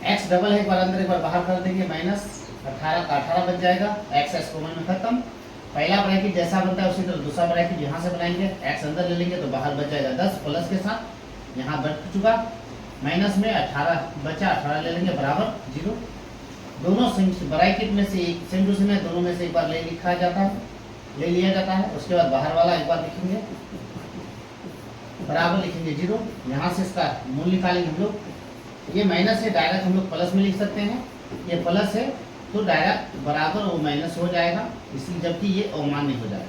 x डबल है, एक बार अंदर एक बार बाहर कर देंगे, माइनस 18 का 18 बन जाएगा, x कॉमन में खत्म। पहला ब्रैकेट जैसा बनता है उसी तरह दूसरा ब्रैकेट यहाँ से बनाएंगे, x अंदर ले लेंगे तो बाहर बच जाएगा 10 प्लस के साथ, यहाँ बच चुका, माइनस में 18 बचा, 18 ले लेंगे बराबर 0। दोनों ब्रैकेट में से एक सेम टू सेम है, दोनों में से एक बार ले लिखा जाता है, ले लिया जाता है। उसके बाद बाहर वाला एक बार लिखेंगे, बराबर लिखेंगे 0। यहाँ से इसका मूल निकालेंगे हम लोग। ये माइनस है, डायरेक्ट हम लोग प्लस में लिख सकते हैं, ये प्लस है तो डायरेक्ट बराबर वो माइनस हो जाएगा, इसलिए जबकि ये अवमान्य हो जाएगा।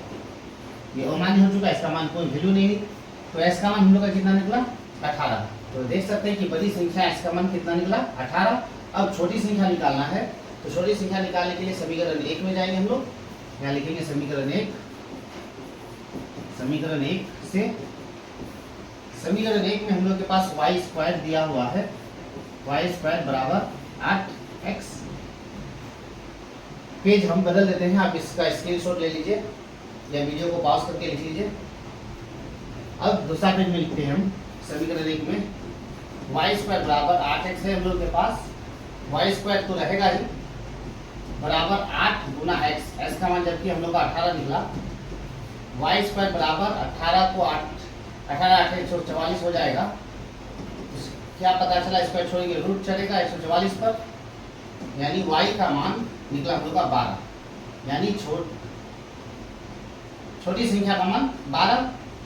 ये अवमान्य हो चुका है, इसका मान कोई वैल्यू नहीं, तो एस का मान हम लोग का कितना निकला 18। तो देख सकते हैं कि बड़ी संख्या एस का मान कितना निकला 18। अब छोटी संख्या निकालना है, तो छोटी संख्या निकालने के लिए समीकरण 1 में जाएंगे हम लोग। यहाँ लिखेंगे समीकरण 1, समीकरण 1 से समीकरण 1 में हम लोग के पास y² दिया हुआ है, y² बराबर 8x। पेज हम बदल देते हैं, आप इसका स्क्रीनशॉट ले लीजिए या वीडियो को पॉज करके लिख लीजिए। अब दूसरा पेज में लिखते हैं हम समीकरण 1 में y² बराबर 8x है हम लोग के पास, y² तो रहेगा ही, बराबर 8 गुना x, x का मान जबकि हम लोग का 18 निकला, y² बराबर 18 को 18 144 हो जाएगा। क्या पता चला, स्क्वायर छोड़ेंगे रूट चलेगा 144 पर, यानी y का मान निकला हम लोग का 12, यानी छोटी संख्या का मान 12।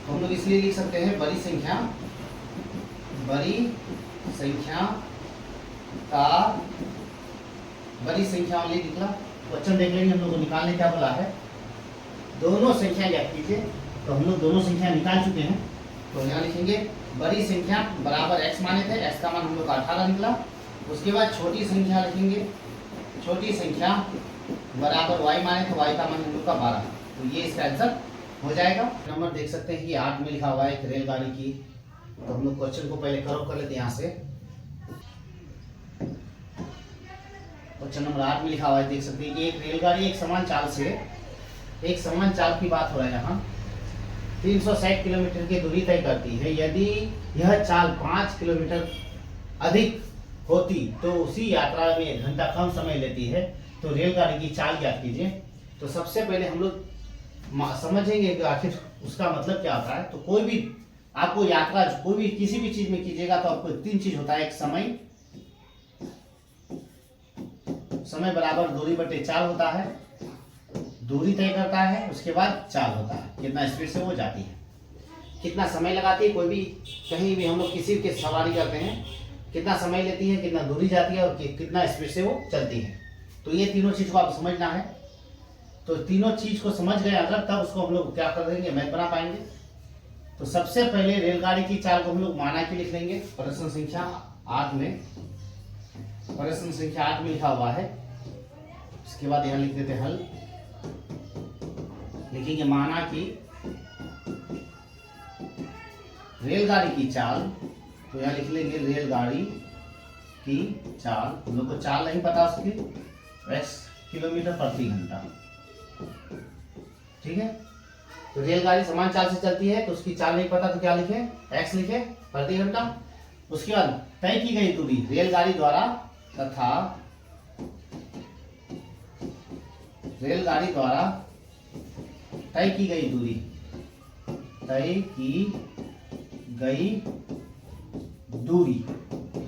तो हम लोग इसलिए लिख सकते हैं बड़ी संख्या वाली निकला। क्वेश्चन देख लेंगे हम लोग को निकालने क्या बोला है, दोनों संख्या ज्ञात कीजिए। तो हम लोग दोनों संख्या निकाल चुके हैं, तो यहाँ लिखेंगे बड़ी संख्या बराबर x माने थे, x का मान हम लोग का 18 निकला। उसके बाद छोटी संख्या लिखेंगे, छोटी संख्या बराबर y माने थे, y का मान हम लोग का 12। तो ये इसका आंसर हो जाएगा। नंबर देख सकते हैं कि 8 में लिखा हुआ है एक रेलगाड़ी की। तो हम लोग क्वेश्चन को पहले क्रॉप कर लेते हैं यहाँ से। क्वेश्चन नंबर 8 में लिखा हुआ है, देख सकते हैं कि एक रेलगाड़ी एक समान चाल की बात हो रहा है यहाँ, 360 किलोमीटर की दूरी तय करती है। यदि यह चाल 5 किलोमीटर अधिक होती तो उसी यात्रा में 1 घंटा कम समय लेती है, तो रेलगाड़ी की चाल ज्ञात कीजिए। तो सबसे पहले हम लोग समझेंगे कि आखिर उसका मतलब क्या होता है। तो कोई भी आपको यात्रा कोई भी किसी भी चीज में कीजिएगा तो आपको 3 चीज होता है, एक समय बराबर दूरी बटे चाल होता है, दूरी तय करता है, उसके बाद चाल होता है, कितना स्पीड से वो जाती है, कितना समय लगाती है। कोई भी कहीं भी हम लोग किसी के सवारी करते हैं, कितना समय लेती है, कितना दूरी जाती है और कितना स्पीड से वो चलती है। तो ये तीनों चीज को आप समझना है। तो तीनों चीज को समझ गए अगर, तब उसको हम लोग क्या कर देंगे, मैथ बना पाएंगे। तो सबसे पहले रेलगाड़ी की चाल को हम लोग माना के लिख लेंगे। प्रश्न संख्या 8 में लिखा हुआ है। इसके बाद यहाँ लिख देते हैं हल, लिखेंगे माना कि रेलगाड़ी की चाल। तो यहाँ लिख लेंगे रेलगाड़ी की चाल, हम लोग को चाल नहीं पता उसकी, x किलोमीटर प्रति घंटा, ठीक है। तो रेलगाड़ी समान चाल से चलती है तो उसकी चाल नहीं पता, तो क्या लिखे, x लिखे प्रति घंटा। उसके बाद तय की गई दूरी रेलगाड़ी द्वारा तथा तय की गई दूरी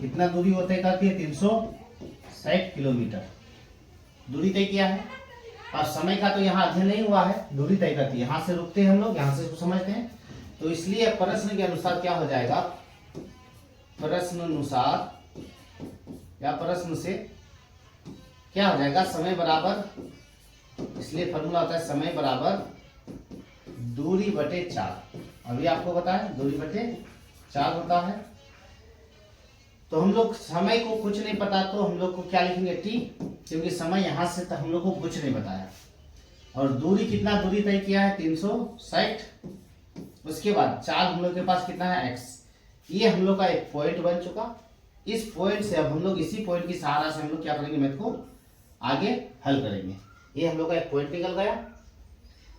कितना दूरी होते करती है, 360 किलोमीटर दूरी तय किया है। अब समय का तो यहाँ अध्ययन नहीं हुआ है, दूरी तय करती है, यहाँ से रुकते हैं हम लोग, यहाँ से इसको समझते हैं। तो इसलिए प्रश्न के अनुसार क्या हो जाएगा, प्रश्न अनुसार या प्रश्न से क्या हो जाएगा, समय बराबर, इसलिए फॉर्मूला होता है समय बराबर दूरी बटे 4। अभी आपको बताया दूरी बटे 4 होता है। तो हम लोग समय को कुछ नहीं पता तो हम लोग को क्या लिखेंगे टी, क्योंकि समय यहां से तक हम लोग को कुछ नहीं बताया। और दूरी कितना दूरी तय किया है 360। उसके बाद 4 हम लोग के पास कितना है x। ये हम लोग का एक पॉइंट बन चुका। इस पॉइंट से अब हम लोग इसी पॉइंट की सहारा से हम लोग क्या करेंगे, मैथ को आगे हल करेंगे। ये हम लोग का एक पॉइंट निकल गया।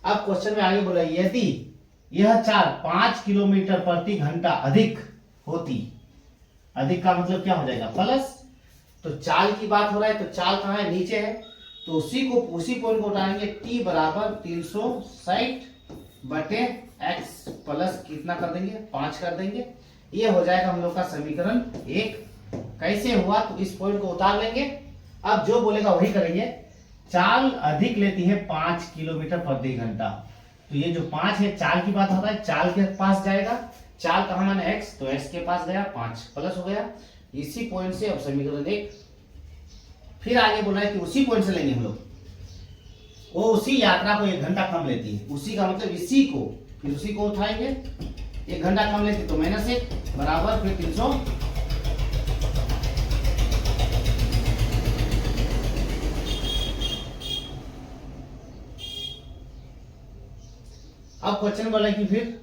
अब क्वेश्चन में आगे बोला यदि यह चाल 5 किलोमीटर प्रति घंटा अधिक होती, अधिक का मतलब क्या हो जाएगा प्लस, तो चाल की बात हो रहा है तो चाल कहाँ है, नीचे है, तो उसी पॉइंट को उठाएंगे t बराबर 360 बटे x प्लस कितना कर देंगे 5 कर देंगे। ये हो जाएगा हम लोग का समीकरण 1। कैसे हुआ, तो इस पॉइंट को उतार लेंगे। अब जो बोलेगा वही करेंगे। चाल अधिक लेती है 5 किलोमीटर प्रति घंटा, तो ये जो 5 है चाल की बात होता है, चाल के पास जाएगा। चाल कहाँ माने x, तो x के पास गया 5 प्लस हो गया इसी पॉइंट से। अब समीकरण 1 फिर आगे बोल रहा है कि उसी पॉइंट से लेंगे हम लोग, वो उसी यात्रा को 1 घंटा कम लेती है। उसी का मतलब इसी को, फिर उसी को उठाएंगे, 1 घंटा कम लेती तो -1 बराबर फिर 300। अब क्वेश्चन बोला कि फिर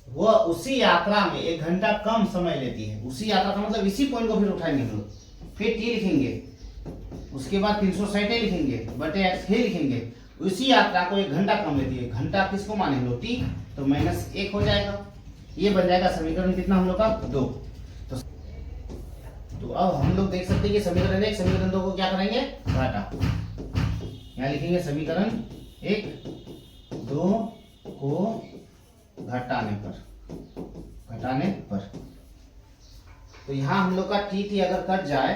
वो उसी यात्रा में 1 घंटा कम समय लेती है। उसी यात्रा का मतलब इसी पॉइंट को फिर उठाएंगे हम लोग, फिर टी लिखेंगे, उसके बाद 360 लिखेंगे बटे x फिर लिखेंगे। उसी यात्रा को 1 घंटा कम लेती है। घंटा किसको माने हम लोग, टी, तो -1 हो जाएगा। ये बन जाएगा समीकरण कितना हम लोग का 2। तो अब हम लोग देख सकते हैं कि समीकरण 1 समीकरण 2 को क्या करेंगे, घटा। यहाँ लिखेंगे समीकरण 1 2 को घटाने पर, तो यहाँ हम लोग का टी अगर कट जाए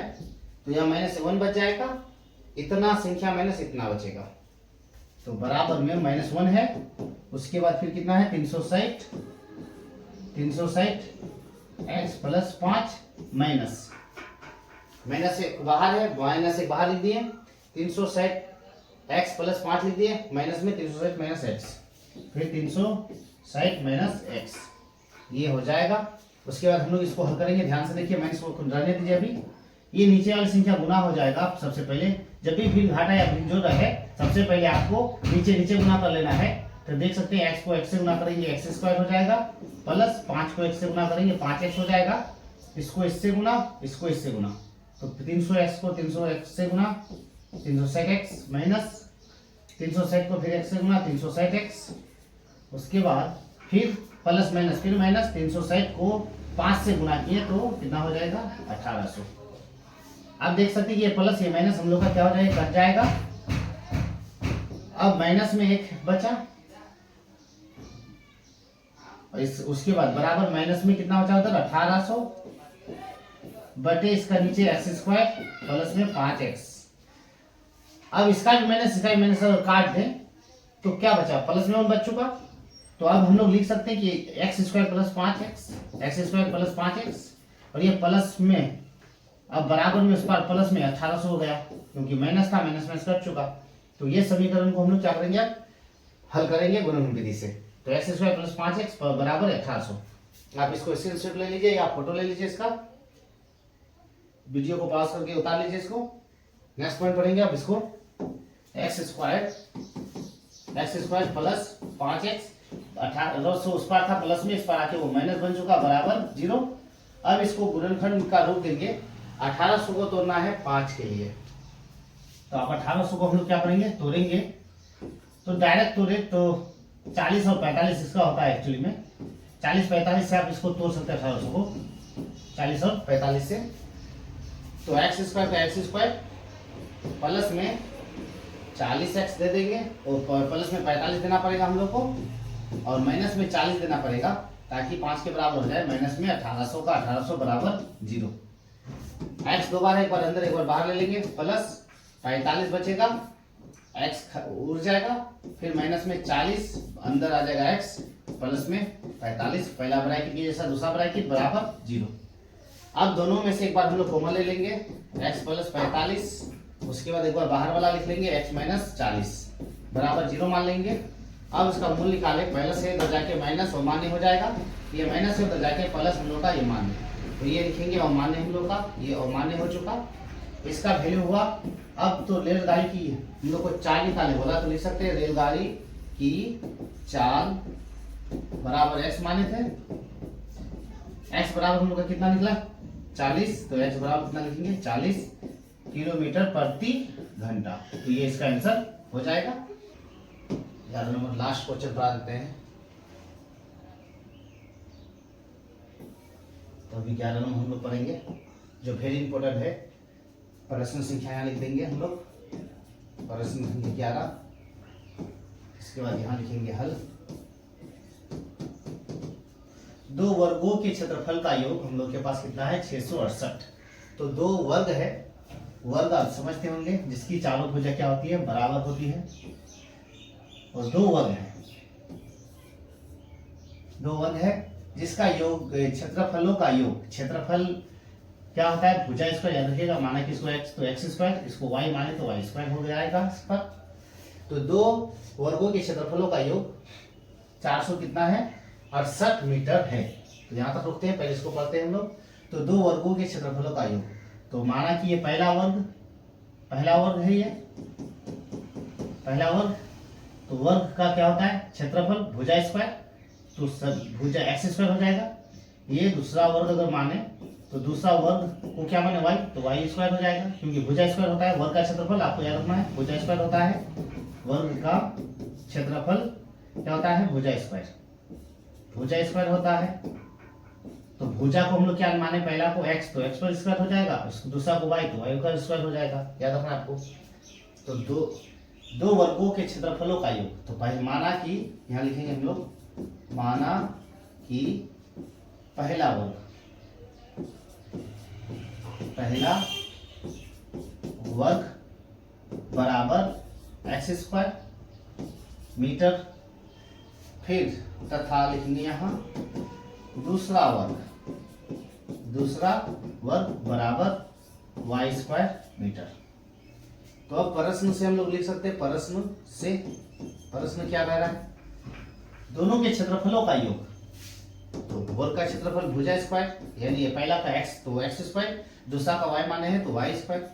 तो यहाँ -1 बच जाएगा, इतना संख्या माइनस इतना बचेगा, तो बराबर में -1 है। उसके बाद फिर कितना है 360 x प्लस 5 माइनस से बाहर है, -1 बाहर लिख दिए, 360 x प्लस 5 लिख दिए, माइनस में 360 माइनस x, फिर 360 माइनस x, ये हो जाएगा। उसके बाद हम लोग इसको हल करेंगे, ध्यान से देखिए, मैंने इसको रहने दीजिए अभी। ये नीचे वाली संख्या गुना हो जाएगा। सबसे पहले जब भी भिन्न घाटा या भिन्न जोड़ रहे, सबसे पहले आपको नीचे गुना कर लेना है। तो देख सकते हैं x को x से गुना करेंगे x² हो जाएगा, प्लस 5 को x से गुना करेंगे 5x हो जाएगा, इसको इससे गुना, इसको इससे गुना, तो 300x को 300x से गुना 360x माइनस 360 को फिर x से गुना 360x, उसके बाद फिर प्लस माइनस फिर माइनस 360 को 5 से गुना किए तो कितना हो जाएगा 1800। अब देख सकते हैं ये प्लस ये माइनस हम लोग का क्या हो जाएगा, कट जाएगा। अब माइनस में 1 बचा, और उसके बाद बराबर माइनस में कितना हो जाएगा 1800 बटे इसका नीचे x² प्लस में 5x। अब इसका भी माइनस अगर काट दें तो क्या बचा, प्लस में 1 बच चुका। तो अब हम लोग लिख सकते हैं कि x² plus 5x plus 5x, और ये प्लस में अब बराबर में उस पर प्लस में 1800 हो गया, क्योंकि माइनस था, माइनस कट चुका। तो ये समीकरण को हम लोग क्या करेंगे, हल करेंगे गुणन विधि से। तो x² प्लस 5x बराबर 1800। आप इसको स्क्रीनशॉट ले लीजिए या फोटो ले लीजिए, इसका वीडियो को पॉज करके उतार लीजिए इसको। नेक्स्ट पॉइंट पढ़ेंगे आप इसको, x² प्लस 5x 1800 उस पर था, प्लस में इस पर आके वो माइनस बन चुका, बराबर 0। अब इसको गुणनखंड का रूप देंगे। 1800 को तोड़ना है 5 के लिए, तो आप 1800 को हम लोग क्या करेंगे, तोड़ेंगे। तो डायरेक्ट तोड़े तो 40 और 45 इसका होता है एक्चुअली में, 40-45 से आप इसको तोड़ सकते हैं 1800 को, 40 और 45 से। तो x² का x² प्लस में 40x दे देंगे, और प्लस में 45 देना पड़ेगा हम लोग को, और माइनस में 40 देना पड़ेगा, ताकि 5 के बराबर हो जाए। माइनस में 1800 का 1800 बराबर 0। x 2 बार, एक बार अंदर एक बार बाहर ले लेंगे, प्लस 45 बचेगा, x उड़ जाएगा, फिर माइनस में 40 अंदर आ जाएगा x, प्लस में 45, पहला ब्रैकेट की जैसा दूसरा ब्रैकेट बराबर 0। अब दोनों में से एक बार हम लोग कॉमन ले लेंगे, x प्लस 45, उसके बाद एक बार बाहर वाला लिख लेंगे x माइनस 40 बराबर 0 मान लेंगे। अब इसका मूल निकाले, पहले से इधर जाके माइनस अमान्य हो जाएगा, ये माइनस से उधर जाके प्लस हम लोग का ये मान्य, तो ये लिखेंगे अमान्य हम लोग का, ये अमान्य हो चुका, इसका वैल्यू हुआ। अब तो रेलगाड़ी की हम लोग को चाल निकालने बोला, तो लिख सकते हैं रेलगाड़ी की चाल बराबर x माने थे, x बराबर हम लोग का कितना निकला 40, तो x बराबर कितना लिखेंगे 40 किलोमीटर प्रति घंटा, तो ये इसका आंसर हो जाएगा। 11 नंबर लास्ट क्वेश्चन पढ़ा देते हैं। तो अभी 11 नंबर हम लोग पढ़ेंगे जो वेरी इंपॉर्टेंट है, प्रश्न संख्या यहाँ लिख देंगे हम लोग, प्रश्न संख्या 11, इसके बाद यहाँ लिखेंगे हल। दो वर्गों के क्षेत्रफल का योग हम लोग के पास कितना है 668, तो दो वर्ग है, वर्ग आप समझते होंगे जिसकी चारों भुजा क्या होती है बराबर होती है, और दो वर्ग है, दो वर्ग है जिसका योग क्षेत्रफलों का योग, क्षेत्रफल क्या होता है भुजा स्क्वायर, याद रखिएगा, माना कि इसको x तो x स्क्वायर, इसको y माने तो y स्क्वायर हो जाएगा इस पर। तो दो वर्गों के क्षेत्रफलों का योग 400 कितना है 68 मीटर है। तो यहाँ तक रुकते हैं, पहले इसको पढ़ते हैं हम लोग। तो दो वर्गों के क्षेत्रफलों का योग, तो माना कि ये पहला वर्ग है, ये पहला वर्ग, तो वर्ग का क्या होता है क्षेत्रफल भुजा स्क्वायर, तो भुजा x स्क्वायर हो जाएगा। ये दूसरा वर्ग अगर माने तो दूसरा वर्ग को क्या माने y, तो y स्क्वायर हो जाएगा, क्योंकि भुजा स्क्वायर होता है वर्ग का क्षेत्रफल, आपको याद रखना है भुजा स्क्वायर होता है, वर्ग का क्षेत्रफल क्या होता है भुजा स्क्वायर, भुजा स्क्वायर होता है। तो भुजा को हम लोग क्या माने, पहला को x तो x पर स्क्वायर हो जाएगा, दूसरा को y तो y का स्क्वायर हो जाएगा, याद रखना आपको। तो दो वर्गों के क्षेत्रफलों का योग, तो पहले माना कि यहाँ लिखेंगे हम लोग, माना कि पहला वर्ग बराबर एक्स स्क्वायर मीटर, फिर तथा लिखेंगे यहाँ दूसरा वर्ग बराबर वाई स्क्वायर मीटर। तो अब प्रश्न से हम लोग लिख सकते हैं, प्रश्न क्या कह रहा है, दोनों के क्षेत्रफलों का योग, तो वर्ग का क्षेत्रफल भुजा स्क्वायर, यानी ये पहला का x तो x स्क्वायर, दूसरा का y माने है तो y स्क्वायर,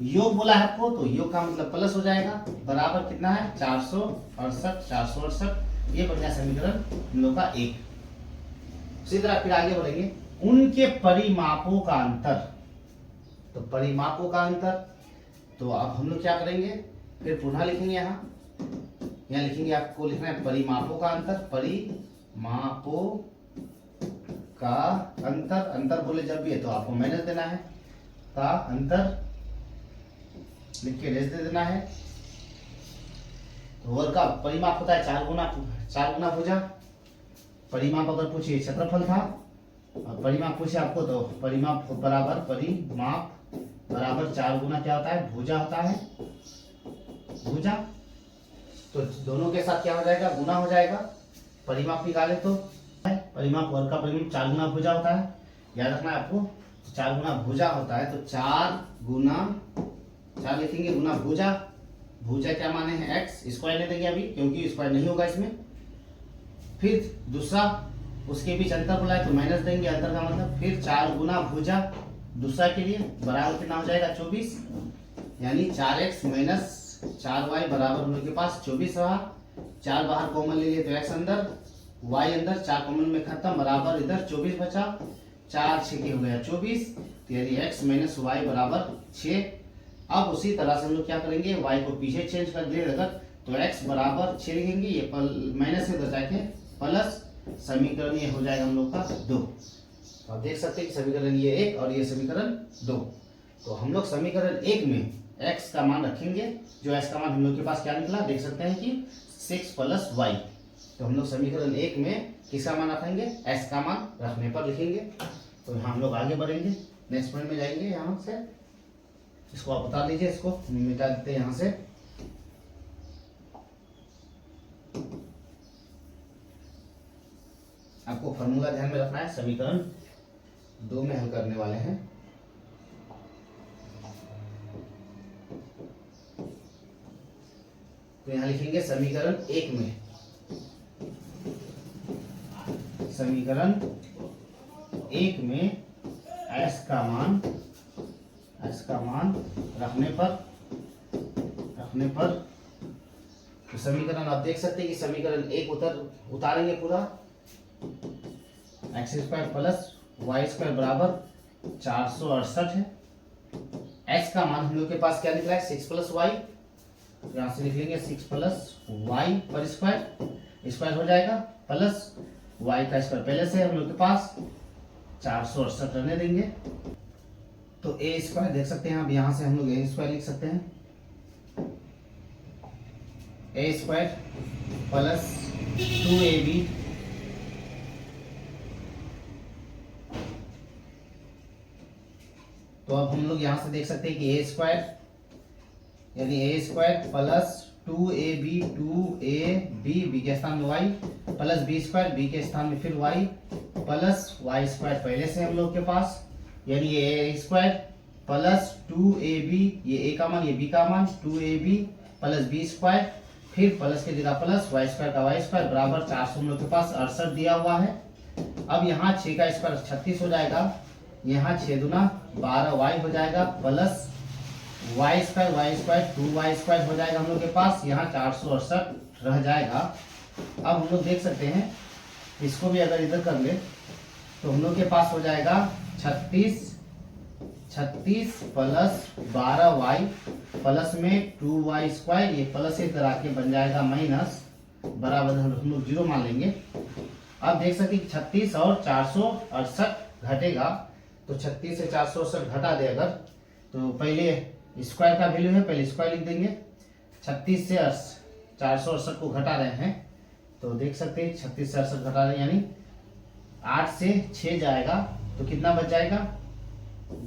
योग बोला है आपको, तो योग का मतलब प्लस हो जाएगा, बराबर कितना है 468, ये बन गया समीकरण हम लोग का 1। उसी तरह फिर आगे बढ़ेंगे, उनके परिमापों का अंतर, तो परिमापों का अंतर, तो अब हम लोग क्या करेंगे, फिर पुनः लिखेंगे यहाँ लिखेंगे, आपको लिखना है परिमापों का अंतर, परिमापों का अंतर बोले जब भी है तो आपको माइनस देना है, का अंतर लिख के रेस दे देना है। तो वर्ग का परिमाप होता है 4 गुना भुजा, परिमाप अगर पूछिए क्षेत्रफल था, और परिमाप पूछे आपको तो परिमाप बराबर 4 गुना क्या होता है भुजा होता है, भुजा, तो दोनों के साथ क्या हो जाएगा गुना हो जाएगा, परिमाप निकाले तो परिमाप वर्ग का परिमाप 4 गुना भुजा होता है, याद रखना है आपको, 4 गुना भुजा होता है, तो 4 लिखेंगे गुना भुजा क्या माने हैं x, स्क्वायर नहीं देंगे अभी क्योंकि स्क्वायर नहीं होगा इसमें। फिर दूसरा उसके बीच अंतर बोला है तो माइनस देंगे, अंतर का मतलब, फिर 4 गुना भुजा दूसरा के लिए बराबर कितना हो जाएगा 24, यानी 4x माइनस 4y बराबर हम लोग के पास 24 रहा, 4 बाहर कॉमन ले लिए तो x अंदर y अंदर, 4 कॉमन में खत्म, बराबर इधर 24 बचा, 4 6 हो गया 24, तो यानी x माइनस वाई बराबर 6। अब उसी तरह से हम लोग क्या करेंगे, y को पीछे चेंज कर दिए अगर, तो x बराबर 6 लिखेंगे, ये माइनस से उधर जाके प्लस, समीकरण ये हो जाएगा हम लोग का 2। तो आप देख सकते हैं कि समीकरण ये 1 और ये समीकरण 2। तो हम लोग समीकरण 1 में x का मान रखेंगे, जो x का मान हम लोग के पास क्या निकला देख सकते हैं कि 6 + y, तो हम लोग समीकरण 1 में किसका मान रखेंगे x का मान रखने पर लिखेंगे। तो यहाँ हम लोग आगे बढ़ेंगे, नेक्स्ट पॉइंट में जाएंगे, यहाँ से इसको आप बता दीजिए, इसको मिटा देते हैं यहाँ से। फॉर्मूला ध्यान में रखना है। समीकरण 2 में हल करने वाले हैं। तो यहां लिखेंगे समीकरण 1 में, समीकरण 1 में s का मान रखने पर तो समीकरण आप देख सकते हैं कि समीकरण 1 उतारेंगे पूरा। X square plus Y square बराबर 468 है। x का मान हम लोग के पास क्या निकला है 6 प्लस वाई, यहां से लिख लेंगे 6 प्लस वाई पर स्क्वायर हो जाएगा, प्लस वाई का स्क्वायर पहले से हम लोग के पास 468 रहने देंगे। तो ए स्क्वायर देख सकते हैं आप, यहां से हम लोग ए स्क्वायर लिख सकते हैं, ए स्क्वायर प्लस 2ab तो अब हम लोग यहां से देख सकते हैं कि ए स्क्वायर यानी ए square plus 2ab 2ab B के स्थान में Y plus B square B के स्थान में फिर वाई प्लस वाई स्क्वायर पहले से हम लोग के पास, यानी ये ए स्क्वायर प्लस 2ab ये ए का मान ये बी का मान 2ab प्लस बी स्क्वायर फिर प्लस के जगह प्लस वाई स्क्वायर का वाई स्क्वायर बराबर 400 हम लोग के पास 68 दिया हुआ है। अब यहाँ 6 का स्क्वायर 36 हो जाएगा, यहाँ 6 दूना 12 वाई हो जाएगा plus Y square 2 Y square हो जाएगा हम लोग के पास, यहाँ 468 रह जाएगा। अब हम लोग देख सकते हैं इसको भी अगर इधर कर ले तो हम लोग के पास हो जाएगा 36 प्लस 12 वाई प्लस में 2 वाई स्क्वायर, ये प्लस इधर आके बन जाएगा माइनस, बराबर हम लोग 0 मान लेंगे। अब देख सकते हैं 36 और 468 घटेगा, तो 36 से 468 घटा दे अगर, तो पहले स्क्वायर का वैल्यू है पहले स्क्वायर लिख देंगे। 36 से 468 को घटा रहे हैं तो देख सकते हैं 36 से 68 घटा रहे हैं, यानी 8 से 6 जाएगा तो कितना बच जाएगा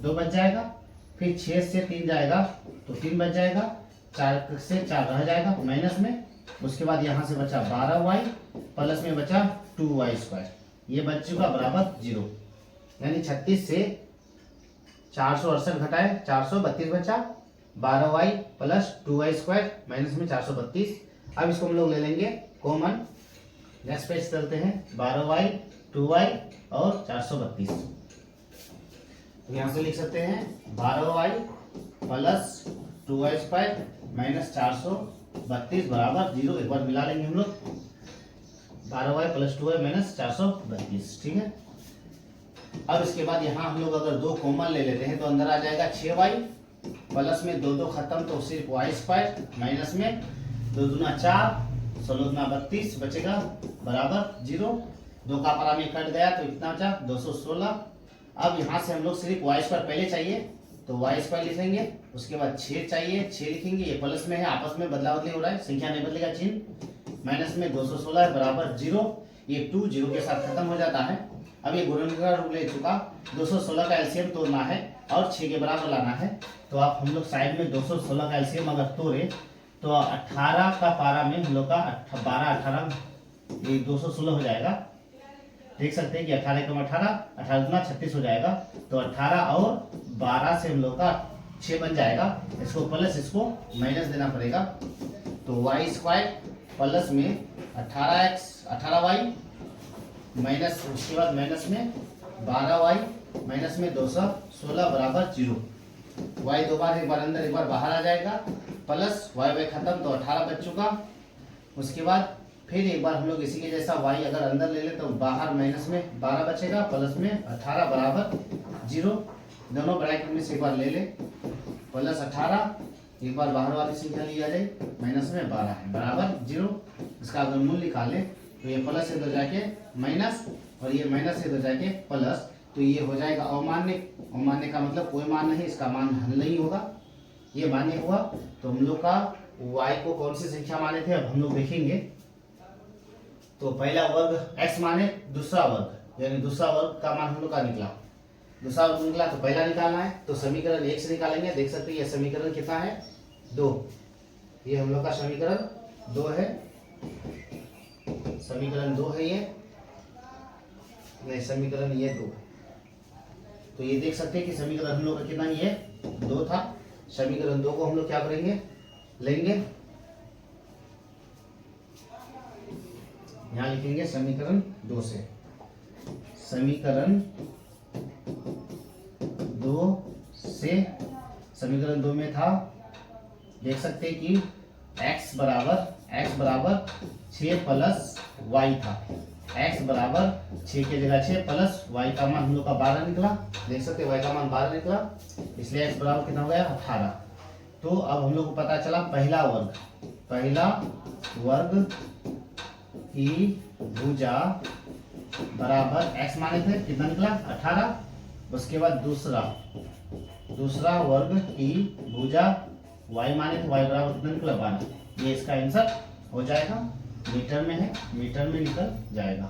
2 बच जाएगा, फिर 6 से 3 जाएगा तो 3 बच जाएगा, 4 से 4 रह जाएगा माइनस में, उसके बाद यहाँ से बचा 12 वाई प्लस में बचा 2 वाई स्क्वायर, ये बच चुका बराबर 0, यानी 36 से 468 घटाए 432 बचा, 12 Y plus 2 Y square minus में 432। अब इसको हम लोग ले लेंगे कॉमन, नेक्स्ट पेज चलते हैं, 12 वाई 2 वाई और 432, तो यहाँ से लिख सकते हैं 12 Y plus 2 Y square minus 432 बराबर 0, एक बार मिला लेंगे हम लोग, 12 वाई प्लस 2 वाई माइनस 432, ठीक है। अब इसके बाद यहाँ हम लोग अगर 2 कॉमन ले लेते हैं तो अंदर आ जाएगा 6 वाई प्लस में 2 खत्म तो सिर्फ वाई स्क्वायर माइनस में 2 दूना 4 16 दूना 32 बचेगा बराबर 0, 2 का पारा में कट गया तो कितना बचा 216। अब यहाँ से हम लोग सिर्फ वाई स्क्वायर पहले चाहिए तो वाई स्क्वायर लिखेंगे, उसके बाद 6 चाहिए 6 लिखेंगे, ये प्लस में है आपस में बदला बदली हो रहा है, संख्या नहीं बदलेगा चिन्ह, माइनस में 216 है बराबर 0, ये 2 0 के साथ खत्म हो जाता है। अब ये गुणन का रूप ले चुका, 216 का एलसीएम तोड़ना है और 6 के बराबर लाना है, तो आप हम लोग साइड में 216 का एलसीएम अगर तोड़े तो 18 का पारा में हम लोग का 12 18 ये 216 हो जाएगा, देख सकते हैं कि 18 कम 18 दूना 36 हो जाएगा, तो 18 और 12 से हम लोग का 6 बन जाएगा, इसको प्लस इसको माइनस देना पड़ेगा, तो वाई स्क्वायर प्लस में 18 वाई माइनस उसके बाद माइनस में 12 वाई माइनस में 216 बराबर 0, वाई 2 बार एक बार अंदर एक बार बाहर आ जाएगा, प्लस वाई खत्म तो 18 बच चुका, उसके बाद फिर एक बार हम लोग इसी के जैसा y अगर अंदर ले ले तो बाहर माइनस में 12 बचेगा प्लस में 18 बराबर 0, दोनों ब्रैकेट में से एक बार ले ले, प्लस 18 एक बार बाहर वाली संख्या लिया जाए माइनस में 12 है बराबर 0, इसका अगर मूल निकाले तो ये प्लस इधर जाके माइनस और ये माइनस इधर जाके प्लस, तो ये हो जाएगा अमान्य का मतलब कोई मान नहीं, इसका मान हल नहीं होगा, ये मान्य हुआ। तो हम लोग का y को कौन सी संख्या माने थे अब हम लोग देखेंगे, तो पहला वर्ग x माने दूसरा वर्ग, यानी दूसरा वर्ग का मान हम लोग का निकला, दूसरा वर्ग निकला तो पहला निकालना है, तो समीकरण 1 से निकालेंगे, देख सकते हैं ये समीकरण कितना है 2, ये हम लोग का समीकरण 2 है, समीकरण 2 है ये। नहीं, समीकरण ये 2। तो ये देख सकते हैं कि समीकरण हम लोग का कितना, ये 2 था। समीकरण 2 को हम लोग क्या करेंगे, लेंगे, यहां लिखेंगे समीकरण 2 से। समीकरण 2 से, समीकरण 2 में था, देख सकते हैं कि x बराबर 6 प्लस y था। x बराबर 6 की जगह 6 प्लस y का मान हम लोग का 12 निकला। देख सकते हैं y का मान 12 निकला, इसलिए x बराबर कितना हो गया, 18। तो अब हम लोग को पता चला पहला वर्ग की भुजा बराबर x माने थे, कितना निकला, 18। उसके बाद दूसरा वर्ग की भुजा y माने थे, y बराबर कितना निकला, 12। ये इसका आंसर हो जाएगा, मीटर में है, मीटर में निकल जाएगा।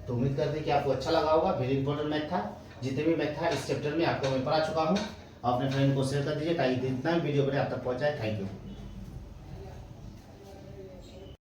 तो उम्मीद करते हैं कि आपको अच्छा लगा होगा। वेरी इंपॉर्टेंट मैथ था, जितने भी मैथ था इस चैप्टर में आपको मैं पढ़ा चुका हूँ। अपने फ्रेंड को शेयर कर दीजिए ताकि जितना भी वीडियो बने आप तक पहुँचाए। Thank you.